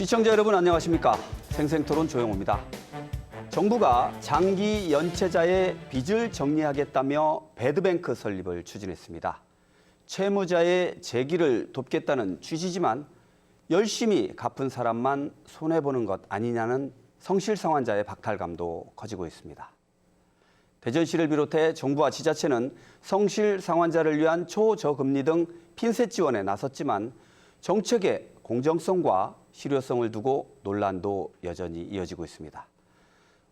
시청자 여러분 안녕하십니까? 생생토론 조영호입니다. 정부가 장기 연체자의 빚을 정리하겠다며 배드뱅크 설립을 추진했습니다. 채무자의 재기를 돕겠다는 취지지만 열심히 갚은 사람만 손해보는 것 아니냐는 성실상환자의 박탈감도 커지고 있습니다. 대전시를 비롯해 정부와 지자체는 성실상환자를 위한 초저금리 등 핀셋 지원에 나섰지만 정책의 공정성과 실효성을 두고 논란도 여전히 이어지고 있습니다.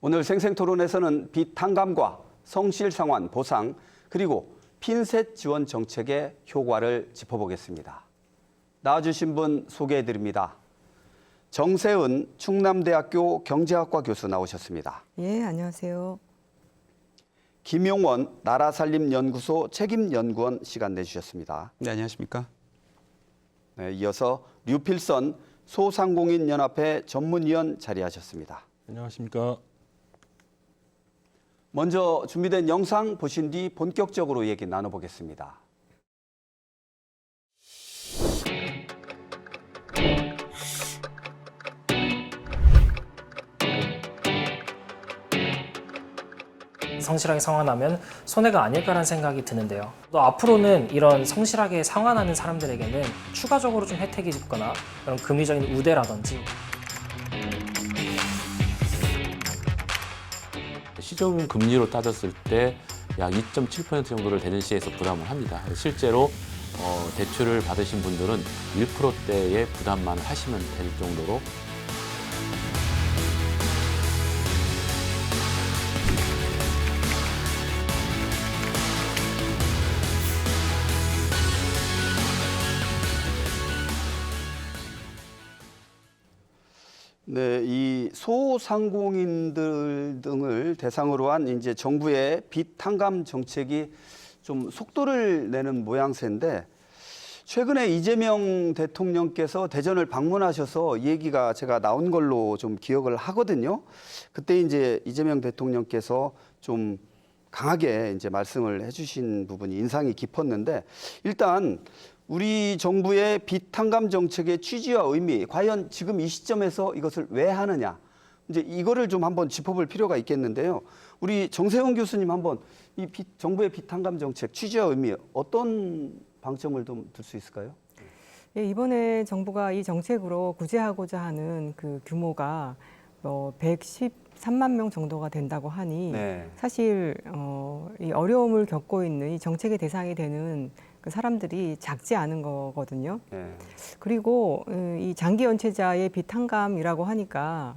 오늘 생생토론에서는 빚 탕감과 성실상환 보상 그리고 핀셋 지원 정책의 효과를 짚어보겠습니다. 나와주신 분 소개해드립니다. 정세은 충남대학교 경제학과 교수 나오셨습니다. 예, 안녕하세요. 김용원 나라살림연구소 책임연구원 시간 내주셨습니다. 네, 안녕하십니까? 네, 이어서 류필선 소상공인연합회 전문위원 자리하셨습니다. 안녕하십니까? 먼저 준비된 영상 보신 뒤 본격적으로 얘기 나눠보겠습니다. 성실하게 상환하면 손해가 아닐까라는 생각이 드는데요. 또 앞으로는 이런 성실하게 상환하는 사람들에게는 추가적으로 좀 혜택이 있거나 그런 금리적인 우대라든지 시중 금리로 따졌을 때 약 2.7% 정도를 대전시에서 부담을 합니다. 실제로 대출을 받으신 분들은 1%대의 부담만 하시면 될 정도로 네, 이 소상공인들 등을 대상으로 한 이제 정부의 빚 탕감 정책이 좀 속도를 내는 모양새인데 최근에 이재명 대통령께서 대전을 방문하셔서 얘기가 제가 나온 걸로 좀 기억을 하거든요. 그때 이제 이재명 대통령께서 좀 강하게 이제 말씀을 해주신 부분이 인상이 깊었는데 일단 우리 정부의 빚 탕감 정책의 취지와 의미, 과연 지금 이 시점에서 이것을 왜 하느냐, 이제 이거를 좀 한번 짚어볼 필요가 있겠는데요. 우리 정세훈 교수님 한번 이 정부의 빚 탕감 정책 취지와 의미 어떤 방점을 좀 둘 수 있을까요? 예, 이번에 정부가 이 정책으로 구제하고자 하는 그 규모가 113만 명 정도가 된다고 하니 네. 사실 이 어려움을 겪고 있는 이 정책의 대상이 되는 그 사람들이 작지 않은 거거든요. 네. 그리고 이 장기 연체자의 빚 탕감이라고 하니까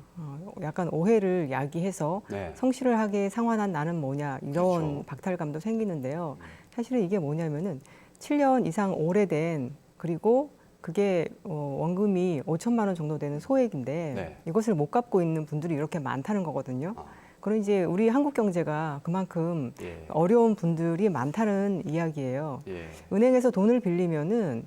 약간 오해를 야기해서 네. 성실하게 상환한 나는 뭐냐 이런 그렇죠. 박탈감도 생기는데요. 사실은 이게 뭐냐면은 7년 이상 오래된 그리고 그게 원금이 5천만 원 정도 되는 소액인데 네. 이것을 못 갚고 있는 분들이 이렇게 많다는 거거든요. 그럼 이제 우리 한국 경제가 그만큼 예. 어려운 분들이 많다는 이야기예요. 예. 은행에서 돈을 빌리면은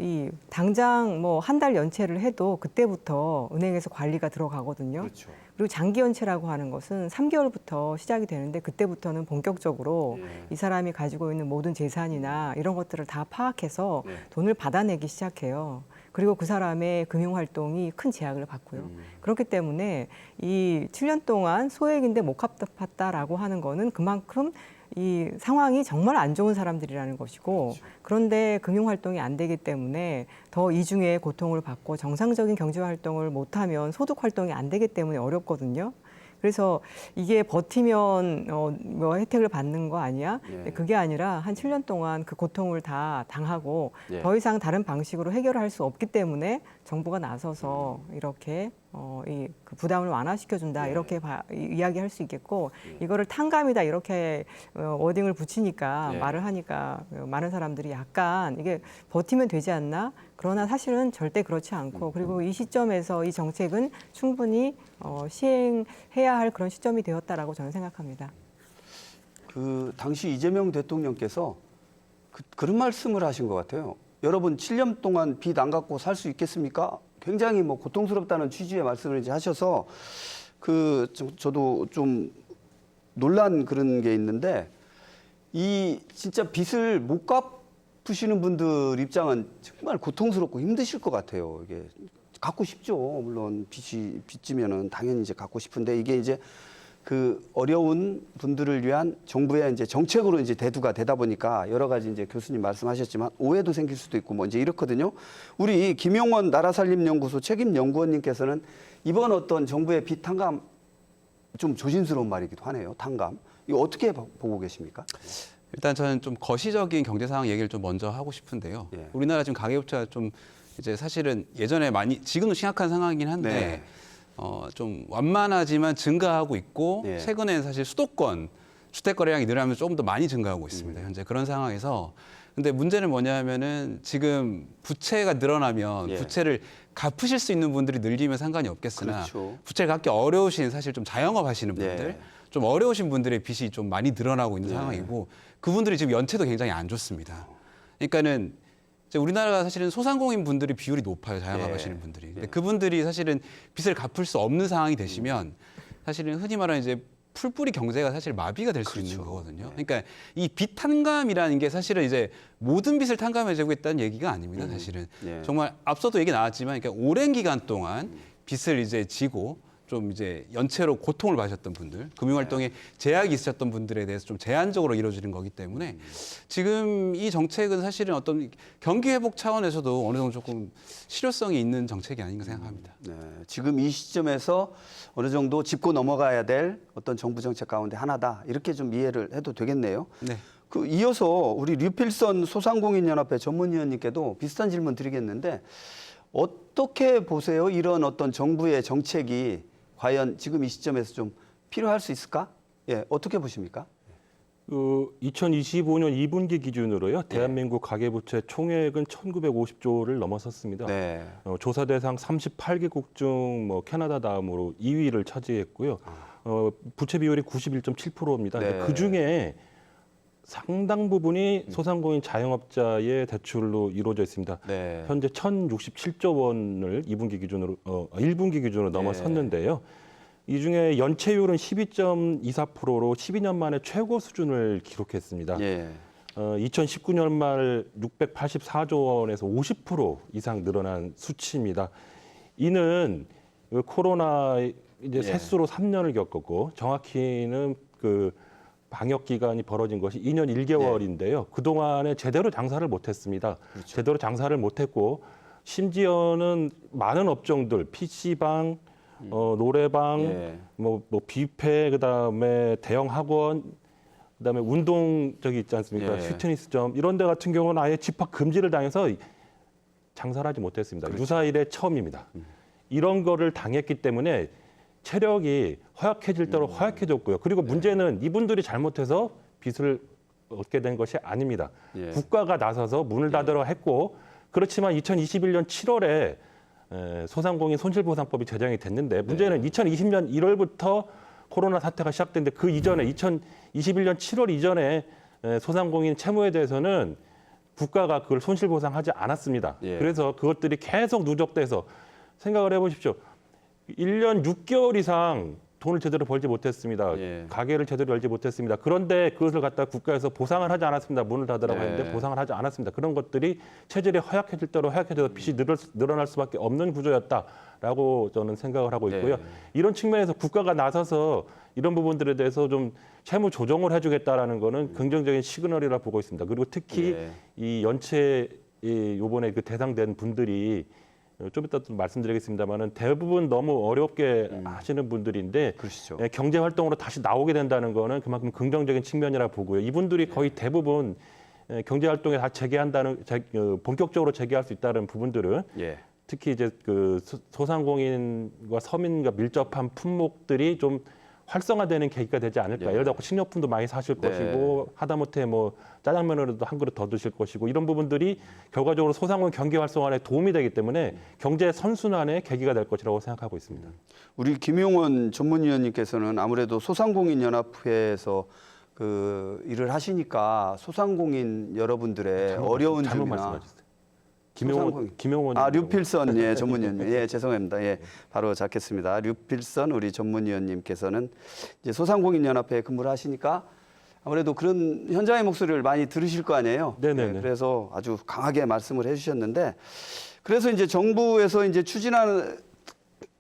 이 당장 뭐 한 달 연체를 해도 그때부터 은행에서 관리가 들어가거든요. 그렇죠. 그리고 장기 연체라고 하는 것은 3개월부터 시작이 되는데 그때부터는 본격적으로 예. 이 사람이 가지고 있는 모든 재산이나 이런 것들을 다 파악해서 네. 돈을 받아내기 시작해요. 그리고 그 사람의 금융 활동이 큰 제약을 받고요. 그렇기 때문에 이 7년 동안 소액인데 못 갚았다라고 하는 거는 그만큼 이 상황이 정말 안 좋은 사람들이라는 것이고 그렇죠. 그런데 금융 활동이 안 되기 때문에 더 이중의 고통을 받고 정상적인 경제 활동을 못하면 소득 활동이 안 되기 때문에 어렵거든요. 그래서 이게 버티면 뭐 혜택을 받는 거 아니야? 예. 그게 아니라 한 7년 동안 그 고통을 다 당하고 예. 더 이상 다른 방식으로 해결할 수 없기 때문에 정부가 나서서 이렇게 그 부담을 완화시켜준다 예. 이렇게 이야기할 수 있겠고 이거를 탕감이다 이렇게 워딩을 붙이니까 예. 말을 하니까 많은 사람들이 약간 이게 버티면 되지 않나? 그러나 사실은 절대 그렇지 않고 그리고 이 시점에서 이 정책은 충분히 시행해야 할 그런 시점이 되었다라고 저는 생각합니다. 그 당시 이재명 대통령께서 그런 말씀을 하신 것 같아요. 여러분 7년 동안 빚 안 갚고 살 수 있겠습니까? 굉장히 뭐 고통스럽다는 취지의 말씀을 이제 하셔서 저도 좀 놀란 그런 게 있는데 이 진짜 빚을 못 갚으시는 분들 입장은 정말 고통스럽고 힘드실 것 같아요. 이게 갖고 싶죠. 물론 빚지면은 당연히 이제 갖고 싶은데 이게 이제 그 어려운 분들을 위한 정부의 이제 정책으로 이제 대두가 되다 보니까 여러 가지 이제 교수님 말씀하셨지만 오해도 생길 수도 있고 뭐 이제 이렇거든요. 우리 김용원 나라살림연구소 책임연구원님께서는 이번 어떤 정부의 빚 탕감 좀 조심스러운 말이기도 하네요. 탕감. 이거 어떻게 보고 계십니까? 일단 저는 좀 거시적인 경제 상황 얘기를 좀 먼저 하고 싶은데요. 예. 우리나라 지금 가계부채가 좀 이제 사실은 예전에 많이 지금도 심각한 상황이긴 한데 네. 좀 완만하지만 증가하고 있고 예. 최근에는 사실 수도권 주택 거래량이 늘어나면서 조금 더 많이 증가하고 있습니다. 현재 그런 상황에서 근데 문제는 뭐냐면은 지금 부채가 늘어나면 예. 부채를 갚으실 수 있는 분들이 늘리면 상관이 없겠으나 그렇죠. 부채를 갚기 어려우신 사실 좀 자영업 하시는 분들 네. 좀 어려우신 분들의 빚이 좀 많이 늘어나고 있는 네. 상황이고 그분들이 지금 연체도 굉장히 안 좋습니다. 그러니까는 이제 우리나라가 사실은 소상공인 분들이 비율이 높아요. 자영업 네. 하시는 분들이. 근데 네. 그분들이 사실은 빚을 갚을 수 없는 상황이 되시면 사실은 흔히 말하는 이제 풀뿌리 경제가 사실 마비가 될 수 있는 그렇죠. 거거든요. 네. 그러니까 이 빚 탕감이라는 게 사실은 이제 모든 빚을 탕감해주겠다는 얘기가 아닙니다. 사실은 네. 정말 앞서도 얘기 나왔지만 그러니까 오랜 기간 동안 빚을 이제 지고 좀 이제 연체로 고통을 받으셨던 분들, 금융활동에 제약이 있으셨던 분들에 대해서 좀 제한적으로 이루어지는 거기 때문에 지금 이 정책은 사실은 어떤 경기 회복 차원에서도 어느 정도 조금 실효성이 있는 정책이 아닌가 생각합니다. 네, 지금 이 시점에서 어느 정도 짚고 넘어가야 될 어떤 정부 정책 가운데 하나다. 이렇게 좀 이해를 해도 되겠네요. 네. 그 이어서 우리 류필선 소상공인연합회 전문위원님께도 비슷한 질문 드리겠는데 어떻게 보세요? 이런 어떤 정부의 정책이 과연 지금 이 시점에서 좀 필요할 수 있을까? 예, 어떻게 보십니까? 2025년 2분기 기준으로요. 대한민국 가계부채 총액은 1,950조를 넘어섰습니다. 네. 조사 대상 38개국 중 뭐 캐나다 다음으로 2위를 차지했고요. 부채 비율이 91.7%입니다. 네. 그 중에 상당 부분이 소상공인 자영업자의 대출로 이루어져 있습니다. 네. 현재 1,067조 원을 1분기 기준으로 넘어섰는데요. 이 중에 연체율은 12.24%로 12년 만에 최고 수준을 기록했습니다. 예. 2019년 말 684조 원에서 50% 이상 늘어난 수치입니다. 이는 코로나 이제 새수로 3년을 겪었고 정확히는 그 방역 기간이 벌어진 것이 2년 1개월인데요. 그동안에 제대로 장사를 못했습니다. 제대로 장사를 못했고 심지어는 많은 업종들 PC방, 노래방, 예. 뭐 뷔페, 그다음에 대형 학원, 그다음에 운동 저기 있지 않습니까? 예. 피트니스점 이런 데 같은 경우는 아예 집합 금지를 당해서 장사를 하지 못했습니다. 유사일의 처음입니다. 이런 거를 당했기 때문에 체력이 허약해질 대로 허약해졌고요. 그리고 문제는 이분들이 잘못해서 빚을 얻게 된 것이 아닙니다. 예. 국가가 나서서 문을 닫으려 했고 그렇지만 2021년 7월에 소상공인 손실보상법이 제정이 됐는데 문제는 2020년 1월부터 코로나 사태가 시작됐는데 그 이전에 2021년 7월 이전에 소상공인 채무에 대해서는 국가가 그걸 손실보상하지 않았습니다. 예. 그래서 그것들이 계속 누적돼서 생각을 해보십시오. 1년 6개월 이상 돈을 제대로 벌지 못했습니다. 예. 가게를 제대로 열지 못했습니다. 그런데 그것을 갖다 국가에서 보상을 하지 않았습니다. 문을 닫으라고 네. 했는데 보상을 하지 않았습니다. 그런 것들이 체질이 허약해질 대로 허약해져서 빚이 늘어날 수밖에 없는 구조였다라고 저는 생각을 하고 있고요. 네. 이런 측면에서 국가가 나서서 이런 부분들에 대해서 좀 채무 조정을 해주겠다라는 거는 긍정적인 시그널이라 보고 있습니다. 그리고 특히 네. 이 연체 요번에 그 대상된 분들이 좀 이따 또 말씀드리겠습니다만은 대부분 너무 어렵게 하시는 분들인데 그러시죠. 경제 활동으로 다시 나오게 된다는 거는 그만큼 긍정적인 측면이라 보고요. 이분들이 거의 대부분 경제 활동에 다 본격적으로 재개할 수 있다는 부분들은 예. 특히 이제 그 소상공인과 서민과 밀접한 품목들이 좀 활성화되는 계기가 되지 않을까. 예를 들어 식료품도 많이 사실 네. 것이고 하다못해 뭐 짜장면으로도 한 그릇 더 드실 것이고 이런 부분들이 결과적으로 소상공인 경기 활성화에 도움이 되기 때문에 경제 선순환의 계기가 될 것이라고 생각하고 있습니다. 우리 김용원 전문위원님께서는 아무래도 소상공인 연합회에서 그 일을 하시니까 소상공인 여러분들의 어려운 잘못 점이나 말씀하셨어요. 소상공인. 김용원 류필선 예 전문위원님 예 죄송합니다 예 바로 잡겠습니다. 류필선 우리 전문위원님께서는 이제 소상공인 연합회에 근무를 하시니까 아무래도 그런 현장의 목소리를 많이 들으실 거 아니에요. 네네네. 그래서 아주 강하게 말씀을 해주셨는데 그래서 이제 정부에서 이제 추진하는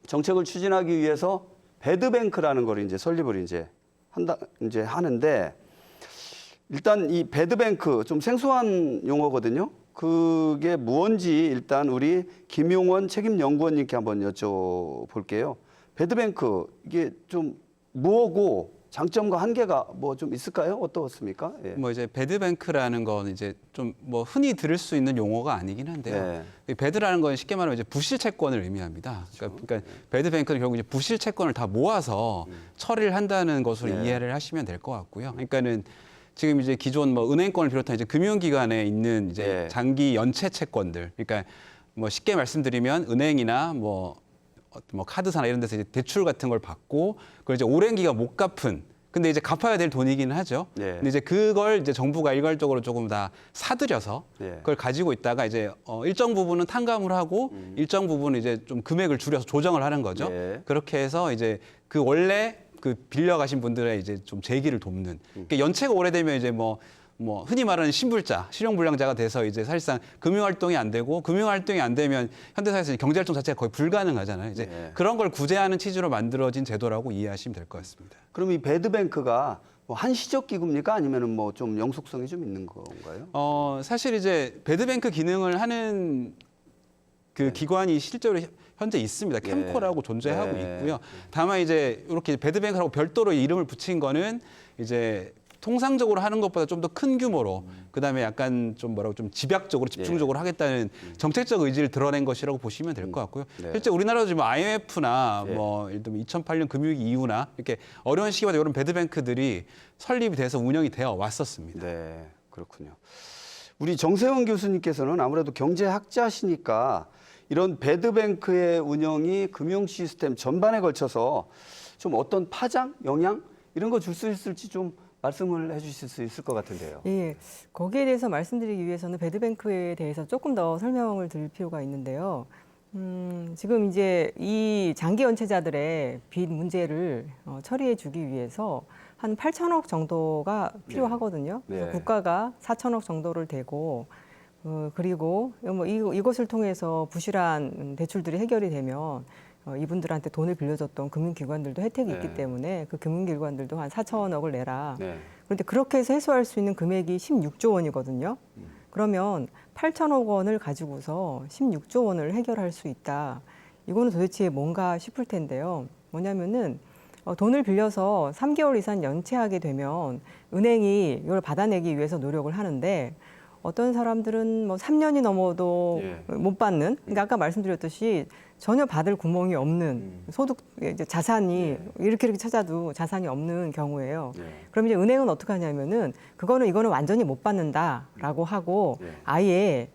정책을 추진하기 위해서 배드뱅크라는 걸 이제 설립을 이제 하는데 일단 이 배드뱅크 좀 생소한 용어거든요. 그게 무언지 일단 우리 김용원 책임연구원님께 한번 여쭤볼게요. 배드뱅크 이게 좀 뭐고 장점과 한계가 뭐 좀 있을까요? 어떻습니까? 예. 뭐 이제 배드뱅크라는 건 이제 좀 뭐 흔히 들을 수 있는 용어가 아니긴 한데요. 이 배드라는 건 쉽게 말하면 이제 부실 채권을 의미합니다. 그러니까 배드뱅크는 결국 이제 부실 채권을 다 모아서 처리를 한다는 것으로 이해를 하시면 될 것 같고요. 그러니까는 지금 이제 기존 뭐 은행권을 비롯한 이제 금융기관에 있는 이제 장기 연체 채권들, 그러니까 뭐 쉽게 말씀드리면 은행이나 뭐 카드사나 이런 데서 이제 대출 같은 걸 받고 그걸 이제 오랜 기간 못 갚은 근데 이제 갚아야 될 돈이기는 하죠. 근데 이제 그걸 이제 정부가 일괄적으로 조금 다 사들여서 그걸 가지고 있다가 이제 일정 부분은 탕감을 하고 일정 부분은 이제 좀 금액을 줄여서 조정을 하는 거죠. 그렇게 해서 이제 그 원래 그 빌려가신 분들의 이제 좀 재기를 돕는. 그러니까 연체가 오래되면 이제 뭐 흔히 말하는 신불자, 실용불량자가 돼서 이제 사실상 금융활동이 안 되고 금융활동이 안 되면 현대사회에서 경제활동 자체가 거의 불가능하잖아요. 이제 그런 걸 구제하는 취지로 만들어진 제도라고 이해하시면 될 것 같습니다. 그럼 이 배드뱅크가 뭐 한시적 기구입니까? 아니면은 뭐 좀 영속성이 좀 있는 건가요? 사실 이제 배드뱅크 기능을 하는 그 기관이 실제로 현재 있습니다. 캠코라고 존재하고 있고요. 다만 이제 이렇게 배드뱅크라고 별도로 이름을 붙인 거는 이제 통상적으로 하는 것보다 좀 더 큰 규모로 그다음에 약간 좀 좀 집약적으로 집중적으로 하겠다는 정책적 의지를 드러낸 것이라고 보시면 될 것 같고요. 실제 우리나라도 지금 IMF나 뭐 예를 들면 2008년 금융위기 이후나 이렇게 어려운 시기마다 이런 배드뱅크들이 설립이 돼서 운영이 되어 왔었습니다. 네, 그렇군요. 우리 정세훈 교수님께서는 아무래도 경제학자시니까 이런 배드뱅크의 운영이 금융 시스템 전반에 걸쳐서 좀 어떤 파장, 영향 이런 거 줄 수 있을지 좀 말씀을 해주실 수 있을 것 같은데요. 예, 거기에 대해서 말씀드리기 위해서는 배드뱅크에 대해서 조금 더 설명을 드릴 필요가 있는데요. 지금 이제 이 장기 연체자들의 빚 문제를 처리해 주기 위해서 한 8천억 정도가 필요하거든요. 그래서 국가가 4천억 정도를 대고 그리고 뭐 이것을 통해서 부실한 대출들이 해결이 되면 이분들한테 돈을 빌려줬던 금융기관들도 혜택이 있기 때문에 그 금융기관들도 한 4천억을 내라. 그런데 그렇게 해서 해소할 수 있는 금액이 16조 원이거든요. 그러면 8천억 원을 가지고서 16조 원을 해결할 수 있다. 이거는 도대체 뭔가 싶을 텐데요. 뭐냐면은 돈을 빌려서 3개월 이상 연체하게 되면 은행이 이걸 받아내기 위해서 노력을 하는데 어떤 사람들은 뭐 3년이 넘어도 못 받는, 그러니까 아까 말씀드렸듯이 전혀 받을 구멍이 없는 소득, 이제 자산이 이렇게 찾아도 자산이 없는 경우예요. 그럼 이제 은행은 어떻게 하냐면은 이거는 완전히 못 받는다라고 하고 아예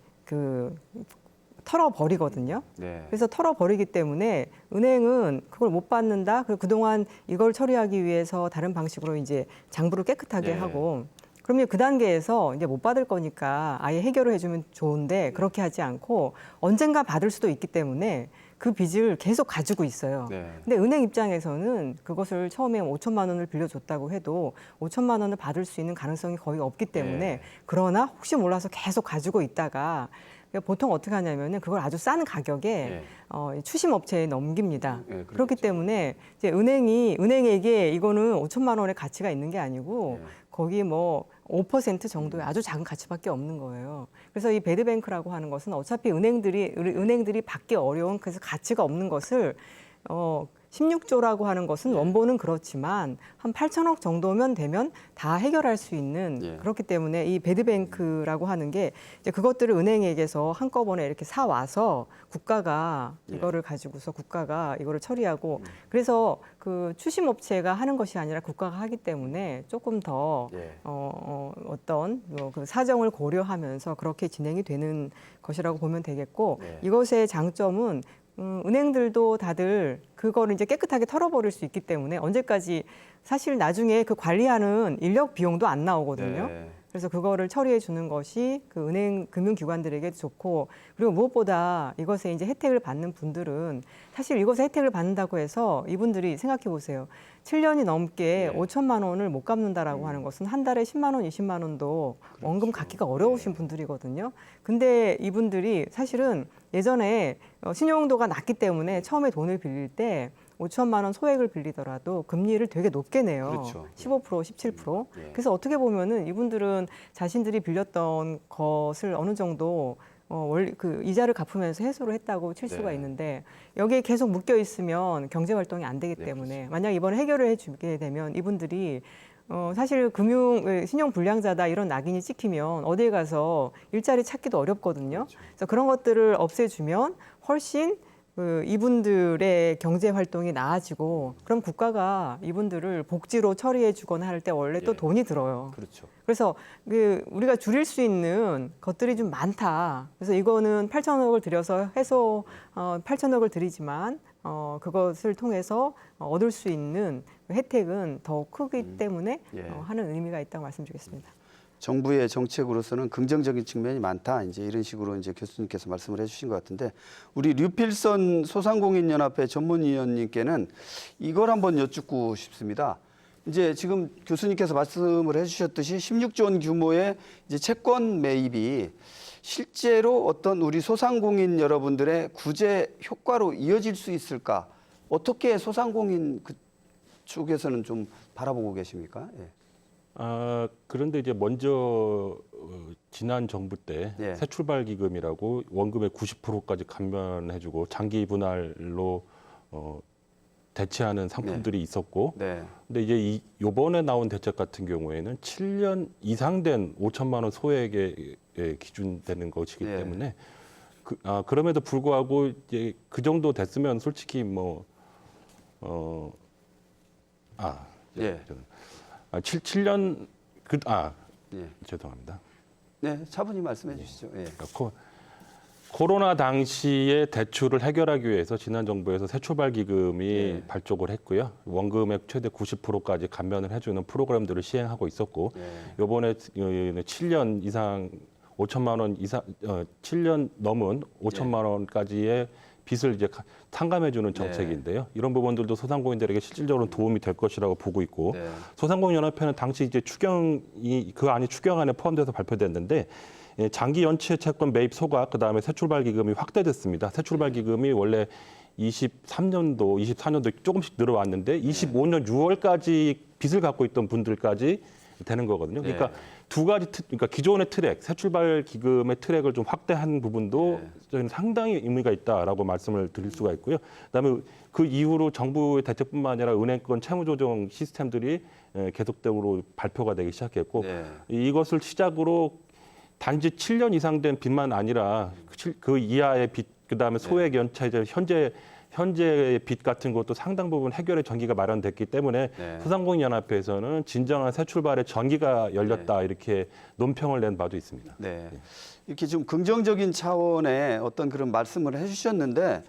털어버리거든요. 그래서 털어버리기 때문에 은행은 그걸 못 받는다. 그리고 그동안 이걸 처리하기 위해서 다른 방식으로 이제 장부를 깨끗하게 하고 그러면 그 단계에서 이제 못 받을 거니까 아예 해결을 해주면 좋은데 그렇게 하지 않고 언젠가 받을 수도 있기 때문에 그 빚을 계속 가지고 있어요. 근데 은행 입장에서는 그것을 처음에 5천만 원을 빌려줬다고 해도 5천만 원을 받을 수 있는 가능성이 거의 없기 때문에 그러나 혹시 몰라서 계속 가지고 있다가 보통 어떻게 하냐면은 그걸 아주 싼 가격에 추심업체에 넘깁니다. 그렇기 때문에 이제 은행에게 이거는 5천만 원의 가치가 있는 게 아니고 거기 뭐 5% 정도의 아주 작은 가치밖에 없는 거예요. 그래서 이 배드뱅크라고 하는 것은 어차피 은행들이 받기 어려운 그래서 가치가 없는 것을 16조라고 하는 것은 원본은 그렇지만 한 8천억 정도면 되면 다 해결할 수 있는 그렇기 때문에 이 배드뱅크라고 하는 게 이제 그것들을 은행에게서 한꺼번에 이렇게 사 와서 국가가 이거를 가지고서 국가가 이거를 처리하고 그래서 그 추심업체가 하는 것이 아니라 국가가 하기 때문에 조금 더 어떤 그 사정을 고려하면서 그렇게 진행이 되는 것이라고 보면 되겠고 이것의 장점은 은행들도 다들 그거를 이제 깨끗하게 털어버릴 수 있기 때문에 언제까지 사실 나중에 그 관리하는 인력 비용도 안 나오거든요. 그래서 그거를 처리해 주는 것이 그 은행 금융기관들에게 좋고, 그리고 무엇보다 이것에 이제 혜택을 받는 분들은 사실 이것에 혜택을 받는다고 해서 이분들이 생각해 보세요. 7년이 넘게 5천만 원을 못 갚는다라고 하는 것은 한 달에 10만 원, 20만 원도 원금 갚기가 어려우신 분들이거든요. 근데 이분들이 사실은 예전에 신용도가 낮기 때문에 처음에 돈을 빌릴 때 5천만 원 소액을 빌리더라도 금리를 되게 높게 내요. 그렇죠. 15%, 17%. 예. 그래서 어떻게 보면은 이분들은 자신들이 빌렸던 것을 어느 정도 그 이자를 갚으면서 해소를 했다고 칠 수가 네. 있는데, 여기에 계속 묶여 있으면 경제 활동이 안 되기 때문에 만약 이번에 해결을 해주게 되면 이분들이 사실 신용 불량자다 이런 낙인이 찍히면 어디에 가서 일자리 찾기도 어렵거든요. 그래서 그런 것들을 없애주면 훨씬 이분들의 경제 활동이 나아지고, 그럼 국가가 이분들을 복지로 처리해 주거나 할 때 원래 또 돈이 들어요. 그렇죠. 그래서 우리가 줄일 수 있는 것들이 좀 많다. 그래서 이거는 8천억을 들여서 8천억을 들이지만 그것을 통해서 얻을 수 있는 혜택은 더 크기 때문에 예. 하는 의미가 있다고 말씀드리겠습니다. 정부의 정책으로서는 긍정적인 측면이 많다. 이제 이런 식으로 이제 교수님께서 말씀을 해주신 것 같은데, 우리 류필선 소상공인연합회 전문위원님께는 이걸 한번 여쭙고 싶습니다. 이제 지금 교수님께서 말씀을 해주셨듯이 16조 원 규모의 이제 채권 매입이 실제로 어떤 우리 소상공인 여러분들의 구제 효과로 이어질 수 있을까? 어떻게 소상공인 그쪽에서는 좀 바라보고 계십니까? 예. 그런데 이제 먼저 지난 정부 때 예. 새 출발 기금이라고 원금의 90%까지 감면해주고 장기 분할로 대체하는 상품들이 있었고, 네. 근데 이제 요번에 나온 대책 같은 경우에는 7년 이상 된 5천만 원 소액에 기준되는 것이기 예. 때문에 그럼에도 불구하고 이제 그 정도 됐으면 솔직히 예. 7년 예. 죄송합니다. 네, 차분히 말씀해 주시죠. 예. 코로나 당시에 대출을 해결하기 위해서 지난 정부에서 새출발 기금이 예. 발족을 했고요. 원금액 최대 90%까지 감면을 해주는 프로그램들을 시행하고 있었고, 예. 이번에 7년 이상 5천만 원 이상 7년 넘은 5천만 원까지의 빚을 이제 탕감해주는 정책인데요. 이런 부분들도 소상공인들에게 실질적으로 도움이 될 것이라고 보고 있고, 네. 소상공인연합회는 당시 이제 추경이 그 안에 추경안에 포함돼서 발표됐는데, 장기 연체 채권 매입 소각, 그다음에 새출발 기금이 확대됐습니다. 새출발 기금이 원래 24년도 조금씩 늘어왔는데 25년 6월까지 빚을 갖고 있던 분들까지 되는 거거든요. 그러니까 네. 두 가지 그러니까 기존의 트랙, 새출발 기금의 트랙을 좀 확대한 부분도 저희는 상당히 의미가 있다라고 말씀을 드릴 수가 있고요. 그다음에 그 이후로 정부의 대책뿐만 아니라 은행권 채무조정 시스템들이 계속적으로 발표가 되기 시작했고, 네. 이것을 시작으로 단지 7년 이상 된 빚만 아니라 그 이하의 빚, 그다음에 소액 연체제, 현재의 빚 같은 것도 상당 부분 해결의 전기가 마련됐기 때문에 네. 소상공인연합회에서는 진정한 새 출발의 전기가 열렸다 이렇게 논평을 낸 바도 있습니다. 네. 이렇게 좀 긍정적인 차원의 어떤 그런 말씀을 해주셨는데,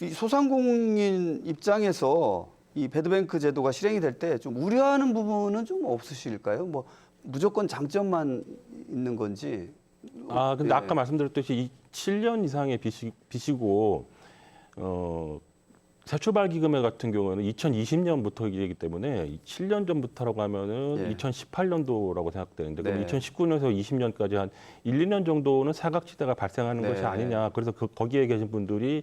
이 소상공인 입장에서 이 배드뱅크 제도가 실행이 될 때 좀 우려하는 부분은 좀 없으실까요? 뭐 무조건 장점만 있는 건지. 근데 예. 아까 말씀드렸듯이 이 7년 이상의 빚이고 새출발 기금회 같은 경우는 2020년부터 이기 때문에 7년 전부터라고 하면은 예. 2018년도라고 생각되는데, 그럼 네. 2019년에서 20년까지 한 1, 2년 정도는 사각지대가 발생하는 네. 것이 아니냐. 그래서 거기에 계신 분들이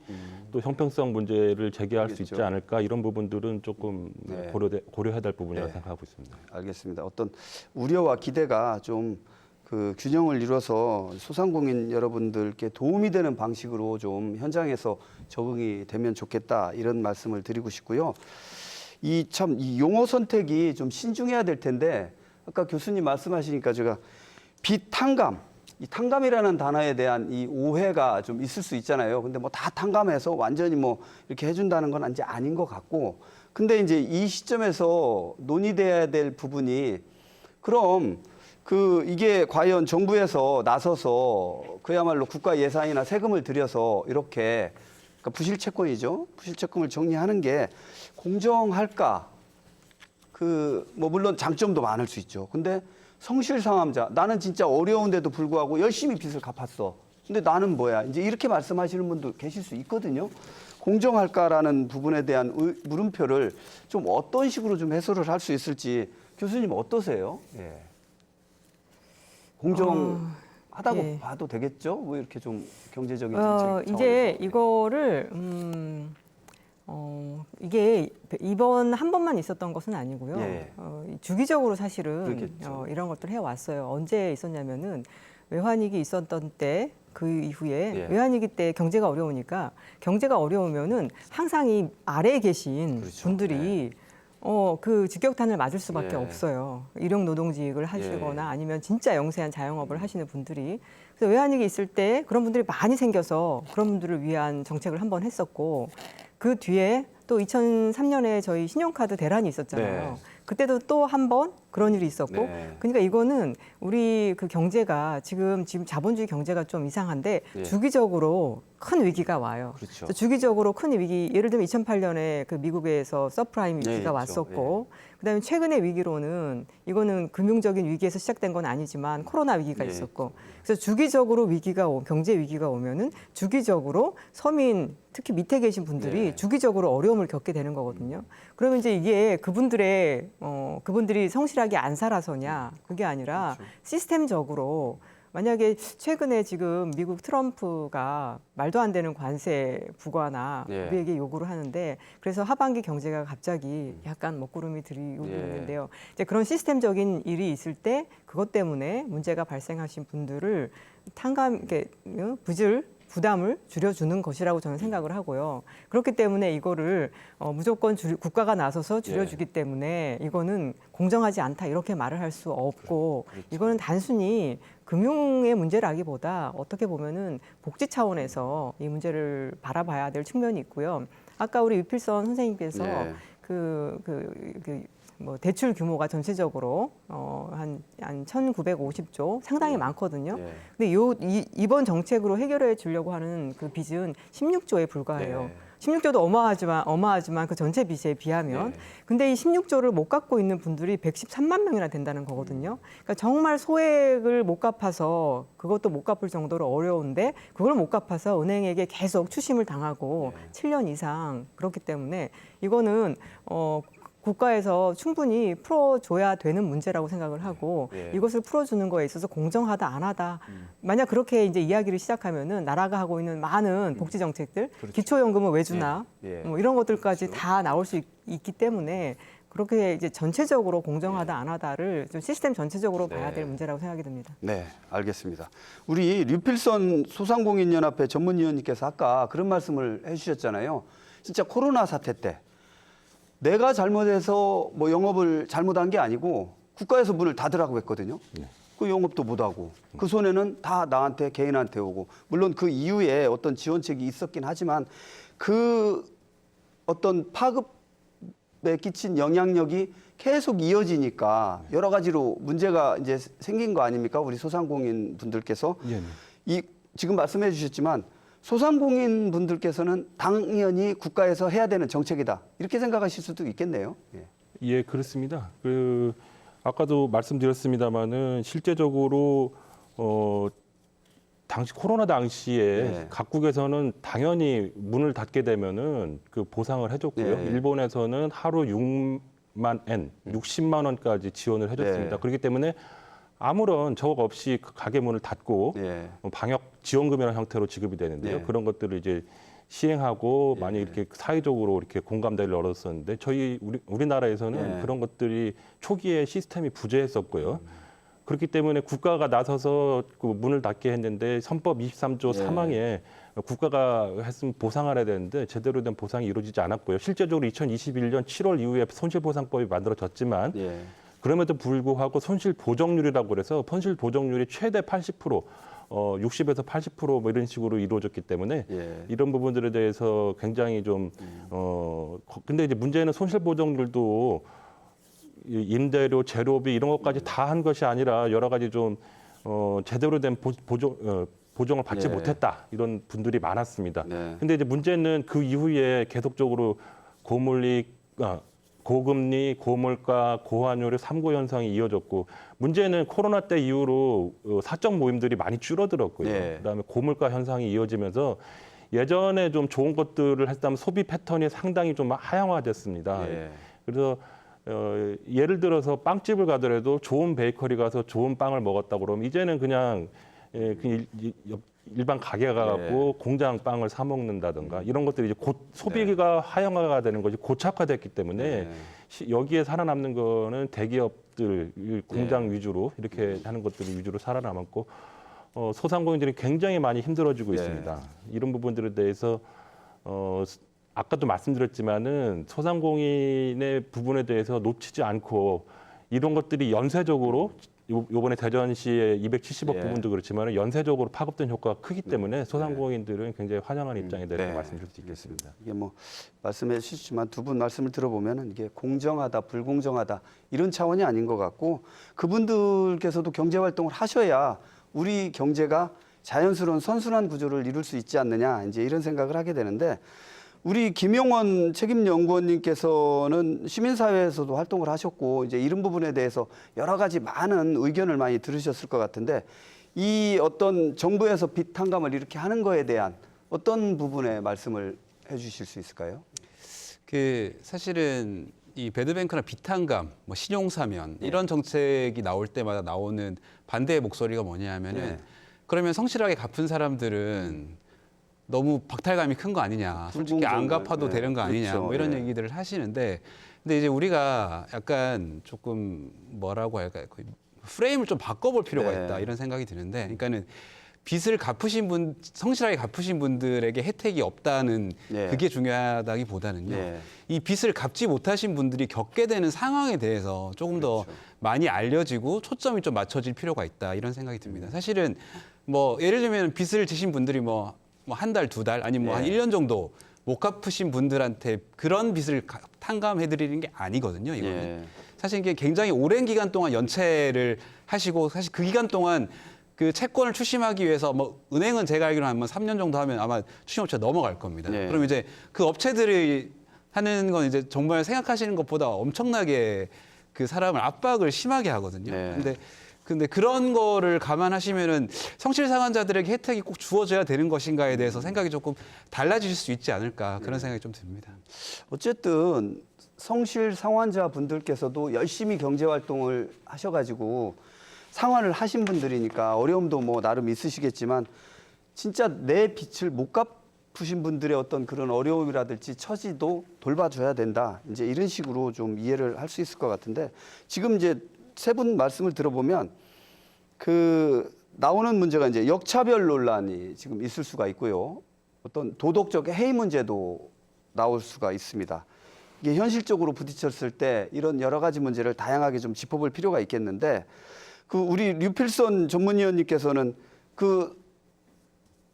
또 형평성 문제를 제기할 수 있지 그렇죠. 않을까, 이런 부분들은 조금 네. 고려해야 될 부분이라고 네. 생각하고 있습니다. 알겠습니다. 어떤 우려와 기대가 좀 그 균형을 이뤄서 소상공인 여러분들께 도움이 되는 방식으로 좀 현장에서 적응이 되면 좋겠다, 이런 말씀을 드리고 싶고요. 이 용어 선택이 좀 신중해야 될 텐데, 아까 교수님 말씀하시니까 제가 빚탕감, 이 탕감이라는 단어에 대한 이 오해가 좀 있을 수 있잖아요. 근데 뭐 다 탕감해서 완전히 뭐 이렇게 해준다는 건 이제 아닌 것 같고, 근데 이제 이 시점에서 논의돼야 될 부분이, 그럼 이게 과연 정부에서 나서서 그야말로 국가 예산이나 세금을 들여서 이렇게, 그러니까 부실 채권이죠. 부실 채권을 정리하는 게 공정할까? 뭐 물론 장점도 많을 수 있죠. 근데 성실상함자. 나는 진짜 어려운데도 불구하고 열심히 빚을 갚았어. 근데 나는 뭐야? 이제 이렇게 말씀하시는 분도 계실 수 있거든요. 공정할까라는 부분에 대한 물음표를 좀 어떤 식으로 좀 해소를 할 수 있을지 교수님 어떠세요? 예. 공정하다고 예. 봐도 되겠죠? 뭐 이렇게 좀 경제적인 정책 이제 차원에서. 이거를 이게 이번 한 번만 있었던 것은 아니고요. 예. 주기적으로 사실은 그렇겠죠. 이런 것들을 해왔어요. 언제 있었냐면은 외환위기 있었던 때 그 이후에 예. 외환위기 때 경제가 어려우니까 경제가 어려우면은 항상 이 아래에 계신 그렇죠. 분들이 그 직격탄을 맞을 수밖에 예. 없어요. 일용 노동직을 하시거나 예. 아니면 진짜 영세한 자영업을 하시는 분들이. 그래서 외환위기 있을 때 그런 분들이 많이 생겨서 그런 분들을 위한 정책을 한번 했었고 그 뒤에 또 2003년에 저희 신용카드 대란이 있었잖아요. 네. 그때도 또 한 번 그런 일이 있었고, 네. 그러니까 이거는 우리 그 경제가 지금 자본주의 경제가 좀 이상한데 네. 주기적으로 큰 위기가 와요. 그렇죠. 그래서 주기적으로 큰 위기, 예를 들면 2008년에 그 미국에서 서프라임 위기가 네, 있죠. 왔었고, 그다음에 최근의 위기로는 이거는 금융적인 위기에서 시작된 건 아니지만 코로나 위기가 네. 있었고, 그래서 주기적으로 경제 위기가 오면은 주기적으로 서민 특히 밑에 계신 분들이 네. 주기적으로 어려움을 겪게 되는 거거든요. 그러면 이제 이게 그분들이 성실하게 안 살아서냐 그게 아니라 그렇죠. 시스템적으로 만약에 최근에 지금 미국 트럼프가 말도 안 되는 관세 부과나 예. 우리에게 요구를 하는데 그래서 하반기 경제가 갑자기 약간 먹구름이 들이오고 예. 있는데요. 이제 그런 시스템적인 일이 있을 때 그것 때문에 문제가 발생하신 분들을 부담을 줄여주는 것이라고 저는 생각을 하고요. 그렇기 때문에 이거를 무조건 국가가 나서서 줄여주기 때문에 이거는 공정하지 않다 이렇게 말을 할 수 없고 이거는 단순히 금융의 문제라기보다 어떻게 보면은 복지 차원에서 이 문제를 바라봐야 될 측면이 있고요. 아까 우리 유필선 선생님께서 네. 뭐 대출 규모가 전체적으로 한 1,950조 상당히 많거든요. 네. 근데 이번 정책으로 해결해 주려고 하는 그 빚은 16조에 불과해요. 네. 16조도 어마하지만 그 전체 빚에 비하면 네. 근데 이 16조를 못 갖고 있는 분들이 113만 명이나 된다는 거거든요. 그러니까 정말 소액을 못 갚아서 그것도 못 갚을 정도로 어려운데 그걸 못 갚아서 은행에게 계속 추심을 당하고 7년 이상 그렇기 때문에 이거는 국가에서 충분히 풀어줘야 되는 문제라고 생각을 하고 예. 이것을 풀어주는 거에 있어서 공정하다 안 하다 만약 그렇게 이제 이야기를 시작하면은 나라가 하고 있는 많은 복지 정책들 기초연금은 왜 주나 예. 뭐 이런 것들까지 다 나올 수 있기 때문에 그렇게 이제 전체적으로 공정하다 안 하다를 좀 시스템 전체적으로 봐야 될 문제라고 생각이 듭니다. 네, 알겠습니다. 우리 류필선 소상공인연합회 전문위원님께서 아까 그런 말씀을 해주셨잖아요. 진짜 코로나 사태 때 내가 잘못해서 뭐 영업을 잘못한 게 아니고 국가에서 문을 닫으라고 했거든요. 그 영업도 못하고 그 손해는 다 나한테 개인한테 오고 물론 그 이후에 어떤 지원책이 있었긴 하지만 그 어떤 파급에 끼친 영향력이 계속 이어지니까 여러 가지로 문제가 이제 생긴 거 아닙니까? 우리 소상공인 분들께서 이 지금 말씀해 주셨지만 소상공인 분들께서는 당연히 국가에서 해야 되는 정책이다 이렇게 생각하실 수도 있겠네요. 예. 예, 그렇습니다. 아까도 말씀드렸습니다마는 실제적으로 당시 코로나 당시에 네. 각국에서는 당연히 문을 닫게 되면은 그 보상을 해줬고요. 네. 일본에서는 하루 6만 엔, 60만 원까지 지원을 해줬습니다. 네. 그렇기 때문에 아무런 저거 없이 그 가게 문을 닫고 예. 방역 지원금이라는 형태로 지급이 되는데요. 네. 그런 것들을 이제 시행하고 예. 많이 이렇게 사회적으로 이렇게 공감대를 얻었었는데 우리나라에서는 네. 그런 것들이 초기에 시스템이 부재했었고요. 그렇기 때문에 국가가 나서서 그 문을 닫게 했는데 선법 23조 예. 3항에 국가가 했으면 보상을 해야 되는데 제대로 된 보상이 이루어지지 않았고요. 실제적으로 2021년 7월 이후에 손실보상법이 만들어졌지만 예. 그럼에도 불구하고 손실 보정률이라고 그래서 손실 보정률이 최대 80%, 60에서 80%뭐 이런 식으로 이루어졌기 때문에 예. 이런 부분들에 대해서 굉장히 좀 근데 이제 문제는 손실 보정률도 이 임대료, 재료비 이런 것까지 다 한 것이 아니라 여러 가지 좀 제대로 된 보정을 받지 예. 못했다 이런 분들이 많았습니다. 네. 근데 이제 문제는 그 이후에 계속적으로 고금리, 고물가, 고환율의 3고 현상이 이어졌고 문제는 코로나 때 이후로 사적 모임들이 많이 줄어들었고요. 네. 그다음에 고물가 현상이 이어지면서 예전에 좀 좋은 것들을 했다면 소비 패턴이 상당히 좀 하향화됐습니다. 예. 그래서 예를 들어서 빵집을 가더라도 좋은 베이커리 가서 좋은 빵을 먹었다 그러면 이제는 그냥 일반 가게 가갖고 공장 빵을 사 먹는다든가 이런 것들이 이제 곧 소비가 하향화가 되는 것이 고착화됐기 때문에 여기에 살아남는 거는 대기업들 공장 위주로 이렇게 하는 것들이 위주로 살아남았고 소상공인들이 굉장히 많이 힘들어지고 있습니다. 이런 부분들에 대해서 아까도 말씀드렸지만은 소상공인의 부분에 대해서 놓치지 않고 이런 것들이 연쇄적으로 요번에 대전시의 270억 부분도 그렇지만 연쇄적으로 파급된 효과가 크기 때문에 소상공인들은 굉장히 환영하는 입장에 대해서 말씀드릴 수 있겠습니다. 이게 뭐 말씀해 주시지만 두 분 말씀을 들어보면은 이게 공정하다, 불공정하다 이런 차원이 아닌 것 같고 그분들께서도 경제 활동을 하셔야 우리 경제가 자연스러운 선순환 구조를 이룰 수 있지 않느냐 이제 이런 생각을 하게 되는데 우리 김용원 책임연구원님께서는 시민사회에서도 활동을 하셨고 이제 이런 부분에 대해서 여러 가지 많은 의견을 많이 들으셨을 것 같은데 이 어떤 정부에서 빚 탕감을 이렇게 하는 거에 대한 어떤 부분에 말씀을 해주실 수 있을까요? 그 사실은 이 배드뱅크나 빚탕감, 뭐 신용사면 이런 정책이 나올 때마다 나오는 반대의 목소리가 뭐냐면은 그러면 성실하게 갚은 사람들은 너무 박탈감이 큰 거 아니냐. 솔직히 안 갚아도 되는 거 아니냐. 그렇죠. 뭐 이런 얘기들을 하시는데 근데 이제 우리가 약간 조금 뭐라고 할까요? 프레임을 좀 바꿔볼 필요가 있다. 이런 생각이 드는데 그러니까는 빚을 갚으신 분, 성실하게 갚으신 분들에게 혜택이 없다는 그게 중요하다기보다는요. 이 빚을 갚지 못하신 분들이 겪게 되는 상황에 대해서 조금 더 많이 알려지고 초점이 좀 맞춰질 필요가 있다. 이런 생각이 듭니다. 사실은 뭐 예를 들면 빚을 지신 분들이 뭐 한 달, 두 달, 아니면 뭐 한 1년 정도 못 갚으신 분들한테 그런 빚을 탕감해 드리는 게 아니거든요. 이거는. 사실 이게 굉장히 오랜 기간 동안 연체를 하시고 사실 그 기간 동안 그 채권을 추심하기 위해서 뭐 은행은 제가 알기로는 한 3년 정도 하면 아마 추심업체 넘어갈 겁니다. 그럼 이제 그 업체들이 하는 건 이제 정말 생각하시는 것보다 엄청나게 그 사람을 압박을 심하게 하거든요. 근데 그런 거를 감안하시면은 성실 상환자들에게 혜택이 꼭 주어져야 되는 것인가에 대해서 생각이 조금 달라지실 수 있지 않을까 그런 생각이 좀 듭니다. 어쨌든 성실 상환자 분들께서도 열심히 경제 활동을 하셔가지고 상환을 하신 분들이니까 어려움도 뭐 나름 있으시겠지만 진짜 내 빚을 못 갚으신 분들의 어떤 그런 어려움이라든지 처지도 돌봐줘야 된다. 이제 이런 식으로 좀 이해를 할 수 있을 것 같은데 지금 이제 세 분 말씀을 들어보면 그 나오는 문제가 이제 역차별 논란이 지금 있을 수가 있고요. 어떤 도덕적 해이 문제도 나올 수가 있습니다. 이게 현실적으로 부딪혔을 때 이런 여러 가지 문제를 다양하게 좀 짚어볼 필요가 있겠는데 그 우리 류필선 전문위원님께서는 그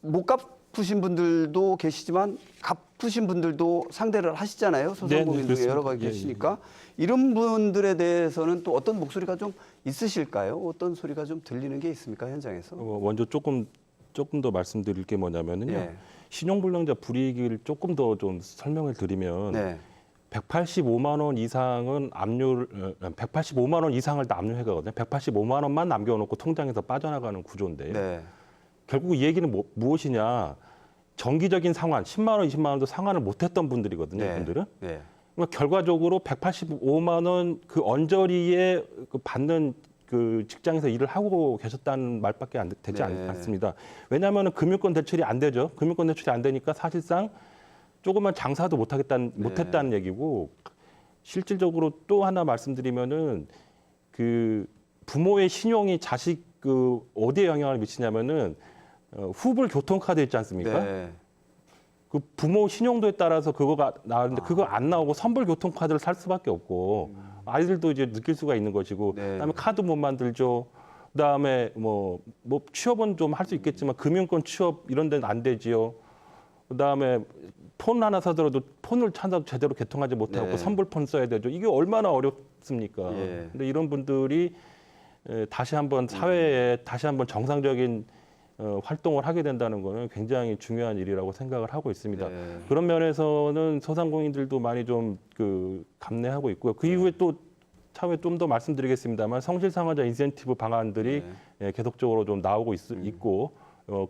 못 갚으신 분들도 계시지만 갚으신 분들도 상대를 하시잖아요. 소상공인 중에 여러 가지 계시니까 이런 분들에 대해서는 또 어떤 목소리가 좀 있으실까요? 어떤 소리가 좀 들리는 게 있습니까 현장에서? 먼저 조금 더 말씀드릴 게 뭐냐면은요. 신용불량자 불이익을 조금 더 좀 설명을 드리면 185만 원 이상은 185만 원 이상을 다 압류해가거든요. 185만 원만 남겨놓고 통장에서 빠져나가는 구조인데요. 결국 이 얘기는 무엇이냐? 정기적인 상환, 10만 원, 20만 원도 상환을 못했던 분들이거든요. 이분들은. 그러니까 결과적으로 185만 원 그 언저리에 받는 그 직장에서 일을 하고 계셨다는 말밖에 되지 않습니다. 왜냐하면 금융권 대출이 안 되죠. 금융권 대출이 안 되니까 사실상 조그만 장사도 못했다는 얘기고 실질적으로 또 하나 말씀드리면은 그 부모의 신용이 자식 그 어디에 영향을 미치냐면은 후불 교통카드 있지 않습니까? 그 부모 신용도에 따라서 그거가 나오는데 그거 안 나오고 선불 교통카드를 살 수밖에 없고 아이들도 이제 느낄 수가 있는 것이고 그다음에 카드 못 만들죠. 그다음에 뭐 취업은 좀 할 수 있겠지만 금융권 취업 이런 데는 안 되지요. 그다음에 폰 하나 사더라도 폰을 찾아도 제대로 개통하지 못하고 선불폰 써야 되죠. 이게 얼마나 어렵습니까? 근데 이런 분들이 다시 한번 사회에 다시 한번 정상적인 활동을 하게 된다는 거는 굉장히 중요한 일이라고 생각을 하고 있습니다. 네. 그런 면에서는 소상공인들도 많이 좀 감내하고 있고요. 그 이후에 또 차후에 좀 더 말씀드리겠습니다만 성실상환자 인센티브 방안들이 계속적으로 좀 나오고 있고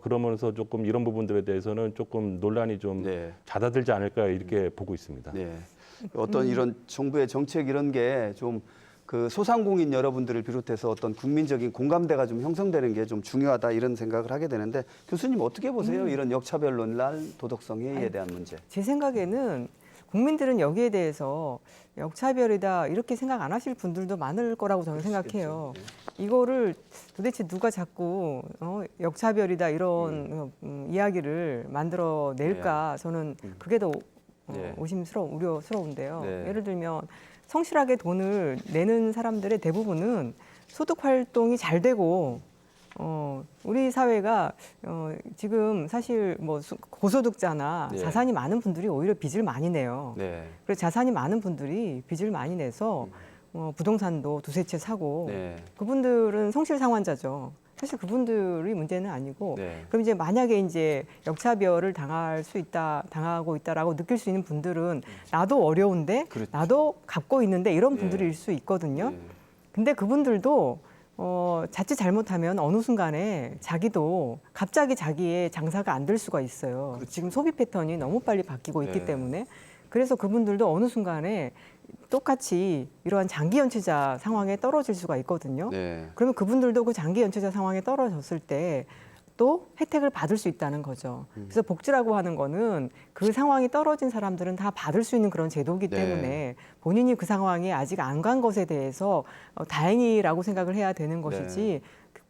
그러면서 조금 이런 부분들에 대해서는 조금 논란이 좀 네. 잦아들지 않을까 이렇게 보고 있습니다. 네. 어떤 이런 정부의 정책 이런 게 좀 그 소상공인 여러분들을 비롯해서 어떤 국민적인 공감대가 좀 형성되는 게 좀 중요하다 이런 생각을 하게 되는데 교수님 어떻게 보세요? 이런 역차별 논란, 도덕성 해이에 대한 문제. 제 생각에는 국민들은 여기에 대해서 역차별이다 이렇게 생각 안 하실 분들도 많을 거라고 저는 생각해요. 이거를 도대체 누가 자꾸 역차별이다 이런 이야기를 만들어 낼까 저는 그게 더 우려스러운데요. 네. 예를 들면 성실하게 돈을 내는 사람들의 대부분은 소득 활동이 잘 되고 우리 사회가 지금 사실 뭐 고소득자나 네. 자산이 많은 분들이 오히려 빚을 많이 내요. 네. 그래서 자산이 많은 분들이 빚을 많이 내서 부동산도 두세 채 사고 네. 그분들은 성실상환자죠. 사실 그분들이 문제는 아니고 네. 그럼 이제 만약에 이제 역차별을 당하고 있다라고 느낄 수 있는 분들은 나도 어려운데 그렇죠. 나도 갖고 있는데 이런 네. 분들일 수 있거든요. 네. 근데 그분들도 자칫 잘못하면 어느 순간에 자기도 갑자기 자기의 장사가 안 될 수가 있어요. 지금 소비 패턴이 너무 빨리 바뀌고 있기 네. 때문에 그래서 그분들도 어느 순간에 똑같이 이러한 장기 연체자 상황에 떨어질 수가 있거든요. 네. 그러면 그분들도 그 장기 연체자 상황에 떨어졌을 때 또 혜택을 받을 수 있다는 거죠. 그래서 복지라고 하는 거는 그 상황이 떨어진 사람들은 다 받을 수 있는 그런 제도이기 네. 때문에 본인이 그 상황에 아직 안 간 것에 대해서 다행이라고 생각을 해야 되는 것이지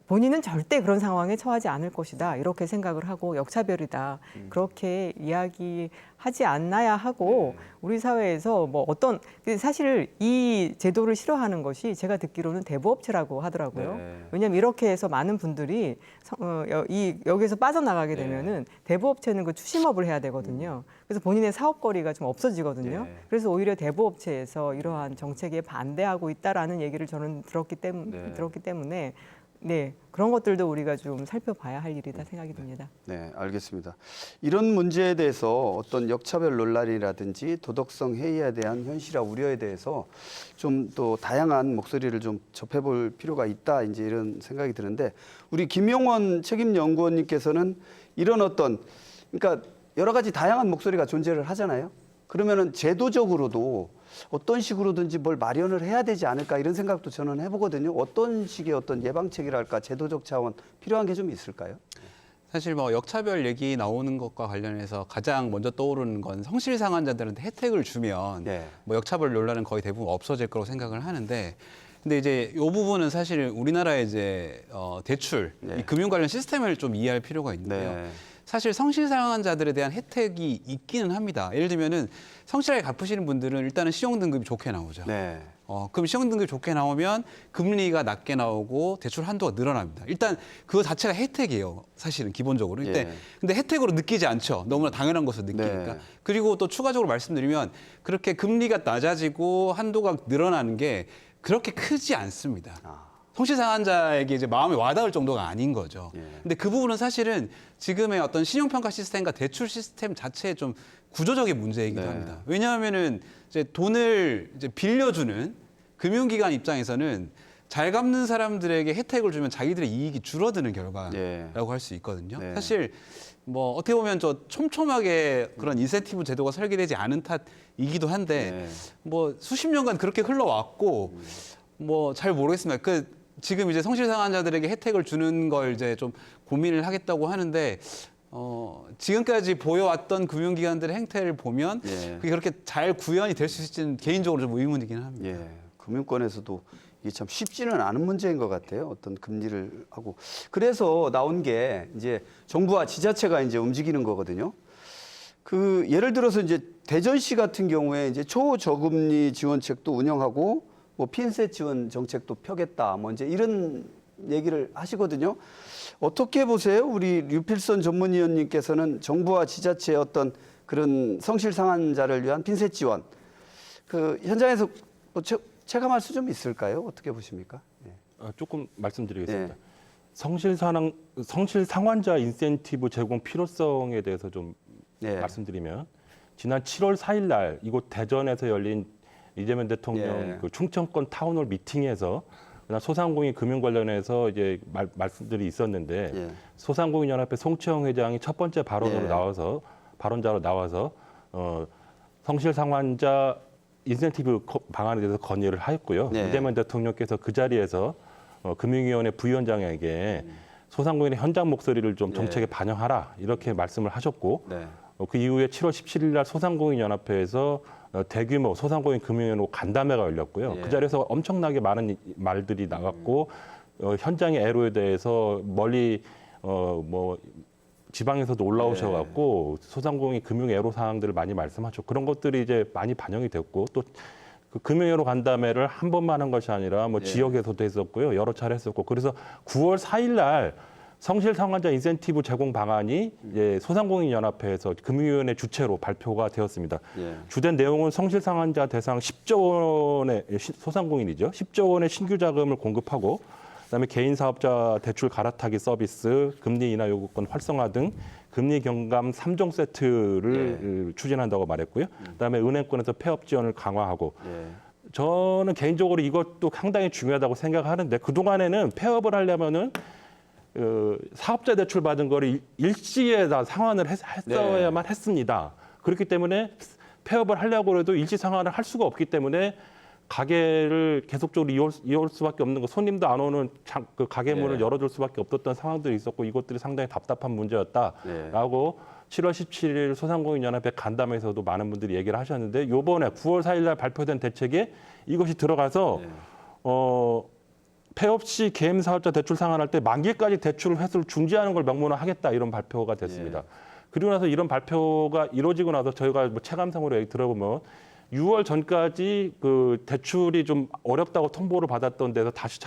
본인은 절대 그런 상황에 처하지 않을 것이다 이렇게 생각을 하고 역차별이다 그렇게 이야기하지 않나야 하고 우리 사회에서 뭐 어떤 사실 이 제도를 싫어하는 것이 제가 듣기로는 대부업체라고 하더라고요. 네. 왜냐하면 이렇게 해서 많은 분들이 여기서 빠져나가게 되면은 대부업체는 그 추심업을 해야 되거든요. 그래서 본인의 사업거리가 좀 없어지거든요. 네. 그래서 오히려 대부업체에서 이러한 정책에 반대하고 있다라는 얘기를 저는 들었기 때문에 네, 그런 것들도 우리가 좀 살펴봐야 할 일이다 생각이 듭니다. 네, 알겠습니다. 이런 문제에 대해서 어떤 역차별 논란이라든지 도덕성 해이에 대한 현실화 우려에 대해서 좀 또 다양한 목소리를 좀 접해볼 필요가 있다 이제 이런 생각이 드는데 우리 김용원 책임연구원님께서는 이런 어떤 그러니까 여러 가지 다양한 목소리가 존재를 하잖아요. 그러면은 제도적으로도 어떤 식으로든지 뭘 마련을 해야 되지 않을까 이런 생각도 저는 해보거든요. 어떤 식의 어떤 예방책이랄까 제도적 차원 필요한 게 좀 있을까요? 사실 뭐 역차별 얘기 나오는 것과 관련해서 가장 먼저 떠오르는 건 성실상환자들한테 혜택을 주면 네. 뭐 역차별 논란은 거의 대부분 없어질 거라고 생각을 하는데 근데 이제 이 부분은 사실 우리나라의 이제 대출, 이 금융 관련 시스템을 좀 이해할 필요가 있는데요. 네. 사실 성실상환자들에 대한 혜택이 있기는 합니다. 예를 들면은 성실하게 갚으시는 분들은 일단은 신용등급이 좋게 나오죠. 네. 그럼 신용등급이 좋게 나오면 금리가 낮게 나오고 대출 한도가 늘어납니다. 일단 그거 자체가 혜택이에요. 사실은 기본적으로. 근데 혜택으로 느끼지 않죠. 너무나 당연한 것으로 느끼니까. 네. 그리고 또 추가적으로 말씀드리면 그렇게 금리가 낮아지고 한도가 늘어나는 게 그렇게 크지 않습니다. 성실상환자에게 이제 마음에 와닿을 정도가 아닌 거죠. 근데 그 부분은 사실은 지금의 어떤 신용평가 시스템과 대출 시스템 자체의 좀 구조적인 문제이기도 합니다. 왜냐하면은 이제 돈을 이제 빌려주는 금융기관 입장에서는 잘 갚는 사람들에게 혜택을 주면 자기들의 이익이 줄어드는 결과라고 할 수 있거든요. 네. 사실 뭐 어떻게 보면 저 촘촘하게 그런 인센티브 제도가 설계되지 않은 탓이기도 한데 뭐 수십 년간 그렇게 흘러왔고 뭐 잘 모르겠습니다. 지금 이제 성실상환자들에게 혜택을 주는 걸 이제 좀 고민을 하겠다고 하는데 지금까지 보여왔던 금융기관들의 행태를 보면 그게 그렇게 잘 구현이 될 수 있을지는 개인적으로 좀 의문이긴 합니다. 예, 금융권에서도 이게 참 쉽지는 않은 문제인 것 같아요. 어떤 금리를 하고 그래서 나온 게 이제 정부와 지자체가 이제 움직이는 거거든요. 예를 들어서 이제 대전시 같은 경우에 이제 초저금리 지원책도 운영하고 뭐 핀셋 지원 정책도 펴겠다. 뭐 이제 이런 얘기를 하시거든요. 어떻게 보세요? 우리 류필선 전문위원님께서는 정부와 지자체의 어떤 그런 성실상환자를 위한 핀셋 지원 현장에서 뭐 체감할 수 좀 있을까요? 어떻게 보십니까? 조금 말씀드리겠습니다. 성실 상환자 인센티브 제공 필요성에 대해서 좀 예. 말씀드리면 지난 7월 4일 날 이곳 대전에서 열린 이재명 대통령 예. 그 충청권 타운홀 미팅에서 그다음 소상공인 금융 관련해서 이제 말씀들이 있었는데 예. 소상공인연합회 송채영 회장이 첫 번째 발언으로 예. 나와서 발언자로 나와서 성실 상환자 인센티브 방안에 대해서 건의를 하였고요. 네. 이재명 대통령께서 그 자리에서 금융위원회 부위원장에게 소상공인의 현장 목소리를 좀 정책에 반영하라 이렇게 말씀을 하셨고 네. 그 이후에 7월 17일 날 소상공인연합회에서 대규모 소상공인 금융위원회 간담회가 열렸고요. 예. 그 자리에서 엄청나게 많은 말들이 나갔고 현장의 애로에 대해서 멀리 뭐 지방에서도 올라오셔갖고 소상공인 금융 애로 사항들을 많이 말씀하셨고 그런 것들이 이제 많이 반영이 됐고 또 그 금융애로 간담회를 한 번만 한 것이 아니라 뭐 지역에서도 했었고요. 여러 차례 했었고 그래서 9월 4일 날 성실 상환자 인센티브 제공 방안이 이제 소상공인연합회에서 금융위원회 주최로 발표가 되었습니다. 예. 주된 내용은 성실 상환자 대상 10조 원의 소상공인이죠. 10조 원의 신규 자금을 공급하고 그다음에 개인 사업자 대출 갈아타기 서비스, 금리 인하 요구권 활성화 등 금리 경감 3종 세트를 추진한다고 말했고요. 그다음에 은행권에서 폐업 지원을 강화하고 예. 저는 개인적으로 이것도 상당히 중요하다고 생각하는데 그동안에는 폐업을 하려면은 사업자 대출 받은 거를 일시에 다 상환을 했어야만 했습니다. 그렇기 때문에 폐업을 하려고 해도 일시 상환을 할 수가 없기 때문에 가게를 계속적으로 이어올 수밖에 없는 거, 손님도 안 오는 그 가게 문을 열어줄 수밖에 없었던 상황들이 있었고 이것들이 상당히 답답한 문제였다라고 7월 17일 소상공인연합회 간담회에서도 많은 분들이 얘기를 하셨는데 이번에 9월 4일 날 발표된 대책에 이것이 들어가서 폐업 시 개인 사업자 대출 상환할 때 만기까지 대출 회수를 중지하는 걸 명문화하겠다 이런 발표가 됐습니다. 그리고 나서 이런 발표가 이루어지고 나서 저희가 뭐 체감상으로 얘기 들어보면 6월 전까지 그 대출이 좀 어렵다고 통보를 받았던 데서 다시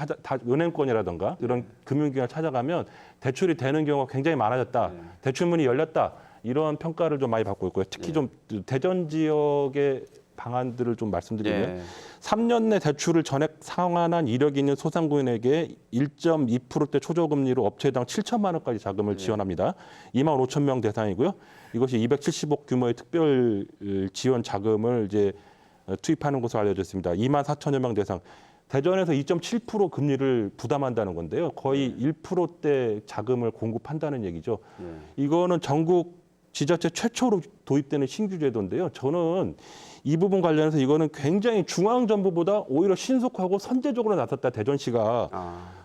은행권이라든가 이런 금융기관을 찾아가면 대출이 되는 경우가 굉장히 많아졌다. 대출문이 열렸다. 이런 평가를 좀 많이 받고 있고요. 특히 좀 대전 지역의 방안들을 좀 말씀드리면 3년 내 대출을 전액 상환한 이력이 있는 소상공인에게 1.2%대 초저금리로 업체당 7천만 원까지 자금을 지원합니다. 2만 5천 명 대상이고요. 이것이 270억 규모의 특별 지원 자금을 이제 투입하는 것으로 알려졌습니다. 2만 4천여 명 대상. 대전에서 2.7% 금리를 부담한다는 건데요. 거의 1%대 자금을 공급한다는 얘기죠. 이거는 전국 지자체 최초로 도입되는 신규 제도인데요. 저는 이 부분 관련해서 이거는 굉장히 중앙정부보다 오히려 신속하고 선제적으로 나섰다. 대전시가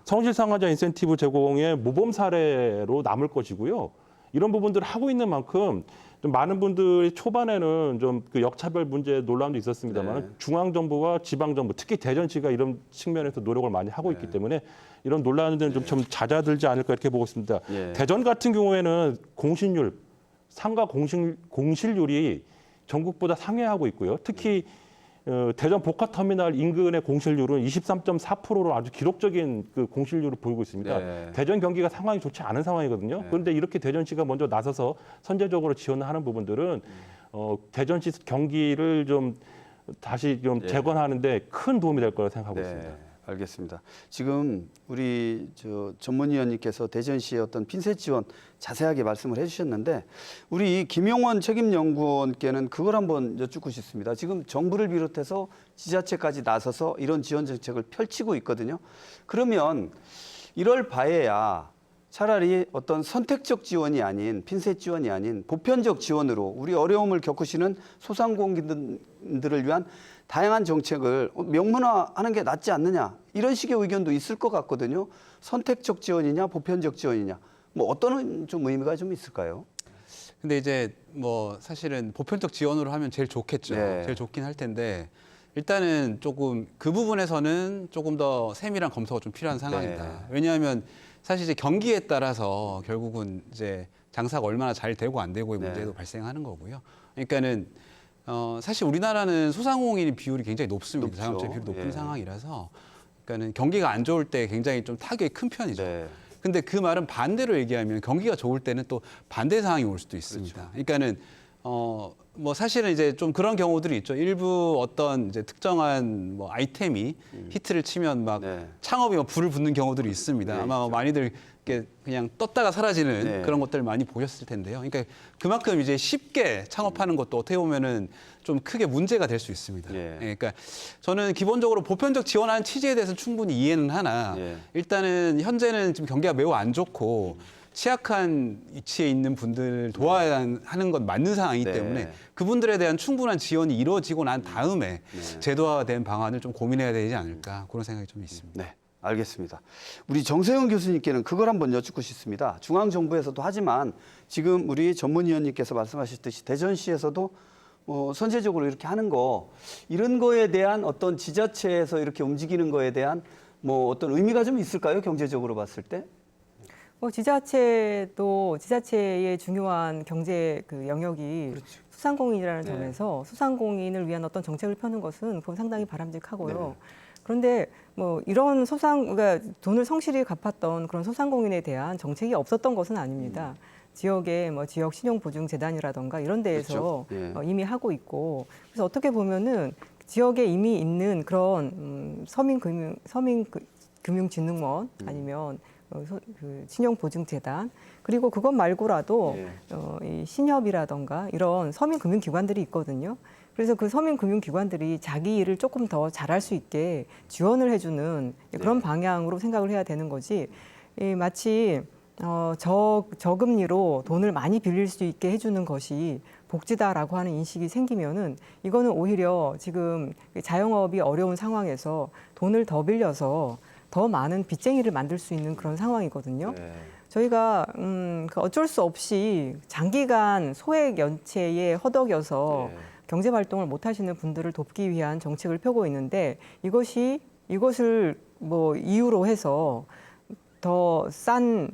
성실 상환자 인센티브 제공의 모범 사례로 남을 것이고요. 이런 부분들을 하고 있는 만큼 좀 많은 분들이 초반에는 좀 그 역차별 문제 논란도 있었습니다만 중앙정부와 지방정부, 특히 대전시가 이런 측면에서 노력을 많이 하고 있기 때문에 이런 논란들은 좀 잦아들지 않을까 이렇게 보고 있습니다. 대전 같은 경우에는 공신률, 상가 공실률이 전국보다 상회하고 있고요. 특히 대전 복합터미널 인근의 공실률은 23.4%로 아주 기록적인 그 공실률을 보이고 있습니다. 대전 경기가 상황이 좋지 않은 상황이거든요. 그런데 이렇게 대전시가 먼저 나서서 선제적으로 지원을 하는 부분들은 대전시 경기를 좀 다시 좀 재건하는데 큰 도움이 될 거라고 생각하고 있습니다. 알겠습니다. 지금 우리 전문위원님께서 대전시의 어떤 핀셋 지원 자세하게 말씀을 해주셨는데 우리 김용원 책임연구원께는 그걸 한번 여쭙고 싶습니다. 지금 정부를 비롯해서 지자체까지 나서서 이런 지원 정책을 펼치고 있거든요. 그러면 이럴 바에야 차라리 어떤 선택적 지원이 아닌 핀셋 지원이 아닌 보편적 지원으로 우리 어려움을 겪으시는 소상공인들을 위한 다양한 정책을 명문화하는 게 낫지 않느냐 이런 식의 의견도 있을 것 같거든요. 선택적 지원이냐 보편적 지원이냐 뭐 어떤 좀 의미가 좀 있을까요? 근데 이제 뭐 사실은 보편적 지원으로 하면 제일 좋겠죠. 네. 제일 좋긴 할 텐데 일단은 조금 그 부분에서는 조금 더 세밀한 검토가 좀 필요한 상황이다. 왜냐하면 사실 이제 경기에 따라서 결국은 이제 장사가 얼마나 잘 되고 안 되고의 문제도 발생하는 거고요. 그러니까는 사실 우리나라는 소상공인 비율이 굉장히 높습니다. 자영업자 비율이 높은 상황이라서 그러니까는 경기가 안 좋을 때 굉장히 좀 타격이 큰 편이죠. 근데 그 말은 반대로 얘기하면 경기가 좋을 때는 또 반대 상황이 올 수도 있습니다. 그러니까는 뭐 사실은 이제 좀 그런 경우들이 있죠. 일부 어떤 이제 특정한 뭐 아이템이 히트를 치면 막 네. 창업이 막 불을 붙는 경우들이 있습니다. 네, 아마 있죠. 많이들 이렇게 그냥 떴다가 사라지는 네. 그런 것들 많이 보셨을 텐데요. 그러니까 그만큼 이제 쉽게 창업하는 것도 어떻게 보면은 좀 크게 문제가 될 수 있습니다. 예. 예, 그러니까 저는 기본적으로 보편적 지원하는 취지에 대해서 충분히 이해는 하나 예. 일단은 현재는 지금 경기가 매우 안 좋고 취약한 위치에 있는 분들 도와야 하는 건 맞는 상황이기 네. 때문에 그분들에 대한 충분한 지원이 이루어지고 난 다음에 제도화된 방안을 좀 고민해야 되지 않을까 그런 생각이 좀 있습니다. 네, 알겠습니다. 우리 정세영 교수님께는 그걸 한번 여쭙고 싶습니다. 중앙정부에서도 하지만 지금 우리 전문위원님께서 말씀하셨듯이 대전시에서도 선제적으로 이렇게 하는 거 이런 거에 대한 어떤 지자체에서 이렇게 움직이는 거에 대한 뭐 어떤 의미가 좀 있을까요? 경제적으로 봤을 때? 지자체도 지자체의 중요한 경제 그 영역이 소상공인이라는 네. 점에서 소상공인을 위한 어떤 정책을 펴는 것은 그건 상당히 바람직하고요. 네. 그런데 뭐 이런 그러니까 돈을 성실히 갚았던 그런 소상공인에 대한 정책이 없었던 것은 아닙니다. 지역의 뭐 지역 신용보증재단이라던가 이런 데에서 그렇죠. 예. 이미 하고 있고 그래서 어떻게 보면은 지역에 이미 있는 그런 서민금융진흥원 아니면 그 신용보증재단 그리고 그것 말고라도 예. 이 신협이라던가 이런 서민금융기관들이 있거든요. 그래서 그 서민금융기관들이 자기 일을 조금 더 잘할 수 있게 지원을 해주는 그런 방향으로 생각을 해야 되는 거지. 마치 저금리로 돈을 많이 빌릴 수 있게 해주는 것이 복지다라고 하는 인식이 생기면은 이거는 오히려 지금 자영업이 어려운 상황에서 돈을 더 빌려서 더 많은 빚쟁이를 만들 수 있는 그런 상황이거든요. 네. 저희가 그 어쩔 수 없이 장기간 소액 연체에 허덕여서 네. 경제 활동을 못 하시는 분들을 돕기 위한 정책을 펴고 있는데 이것을 뭐 이유로 해서 더 싼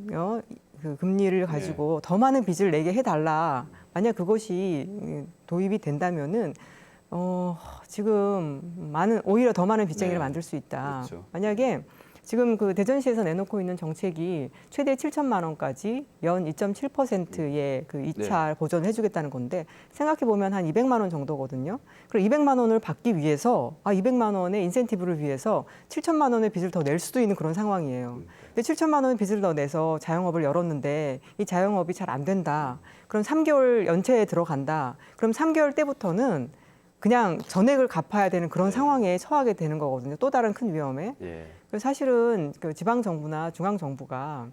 그 금리를 가지고 더 많은 빚을 내게 해달라. 만약 그것이 도입이 된다면은 지금 오히려 더 많은 빚쟁이를 네. 만들 수 있다. 그렇죠. 만약에 지금 그 대전시에서 내놓고 있는 정책이 최대 7천만 원까지 연 2.7%의 그 2차 보전을 해주겠다는 건데 생각해 보면 한 200만 원 정도거든요. 그리고 200만 원을 받기 위해서 200만 원의 인센티브를 위해서 7천만 원의 빚을 더 낼 수도 있는 그런 상황이에요. 근데 7천만 원의 빚을 더 내서 자영업을 열었는데 이 자영업이 잘 안 된다. 그럼 3개월 연체에 들어간다. 그럼 3개월 때부터는 그냥 전액을 갚아야 되는 그런 상황에 처하게 되는 거거든요. 또 다른 큰 위험에. 예. 그래서 사실은 그 지방 정부나 중앙 정부가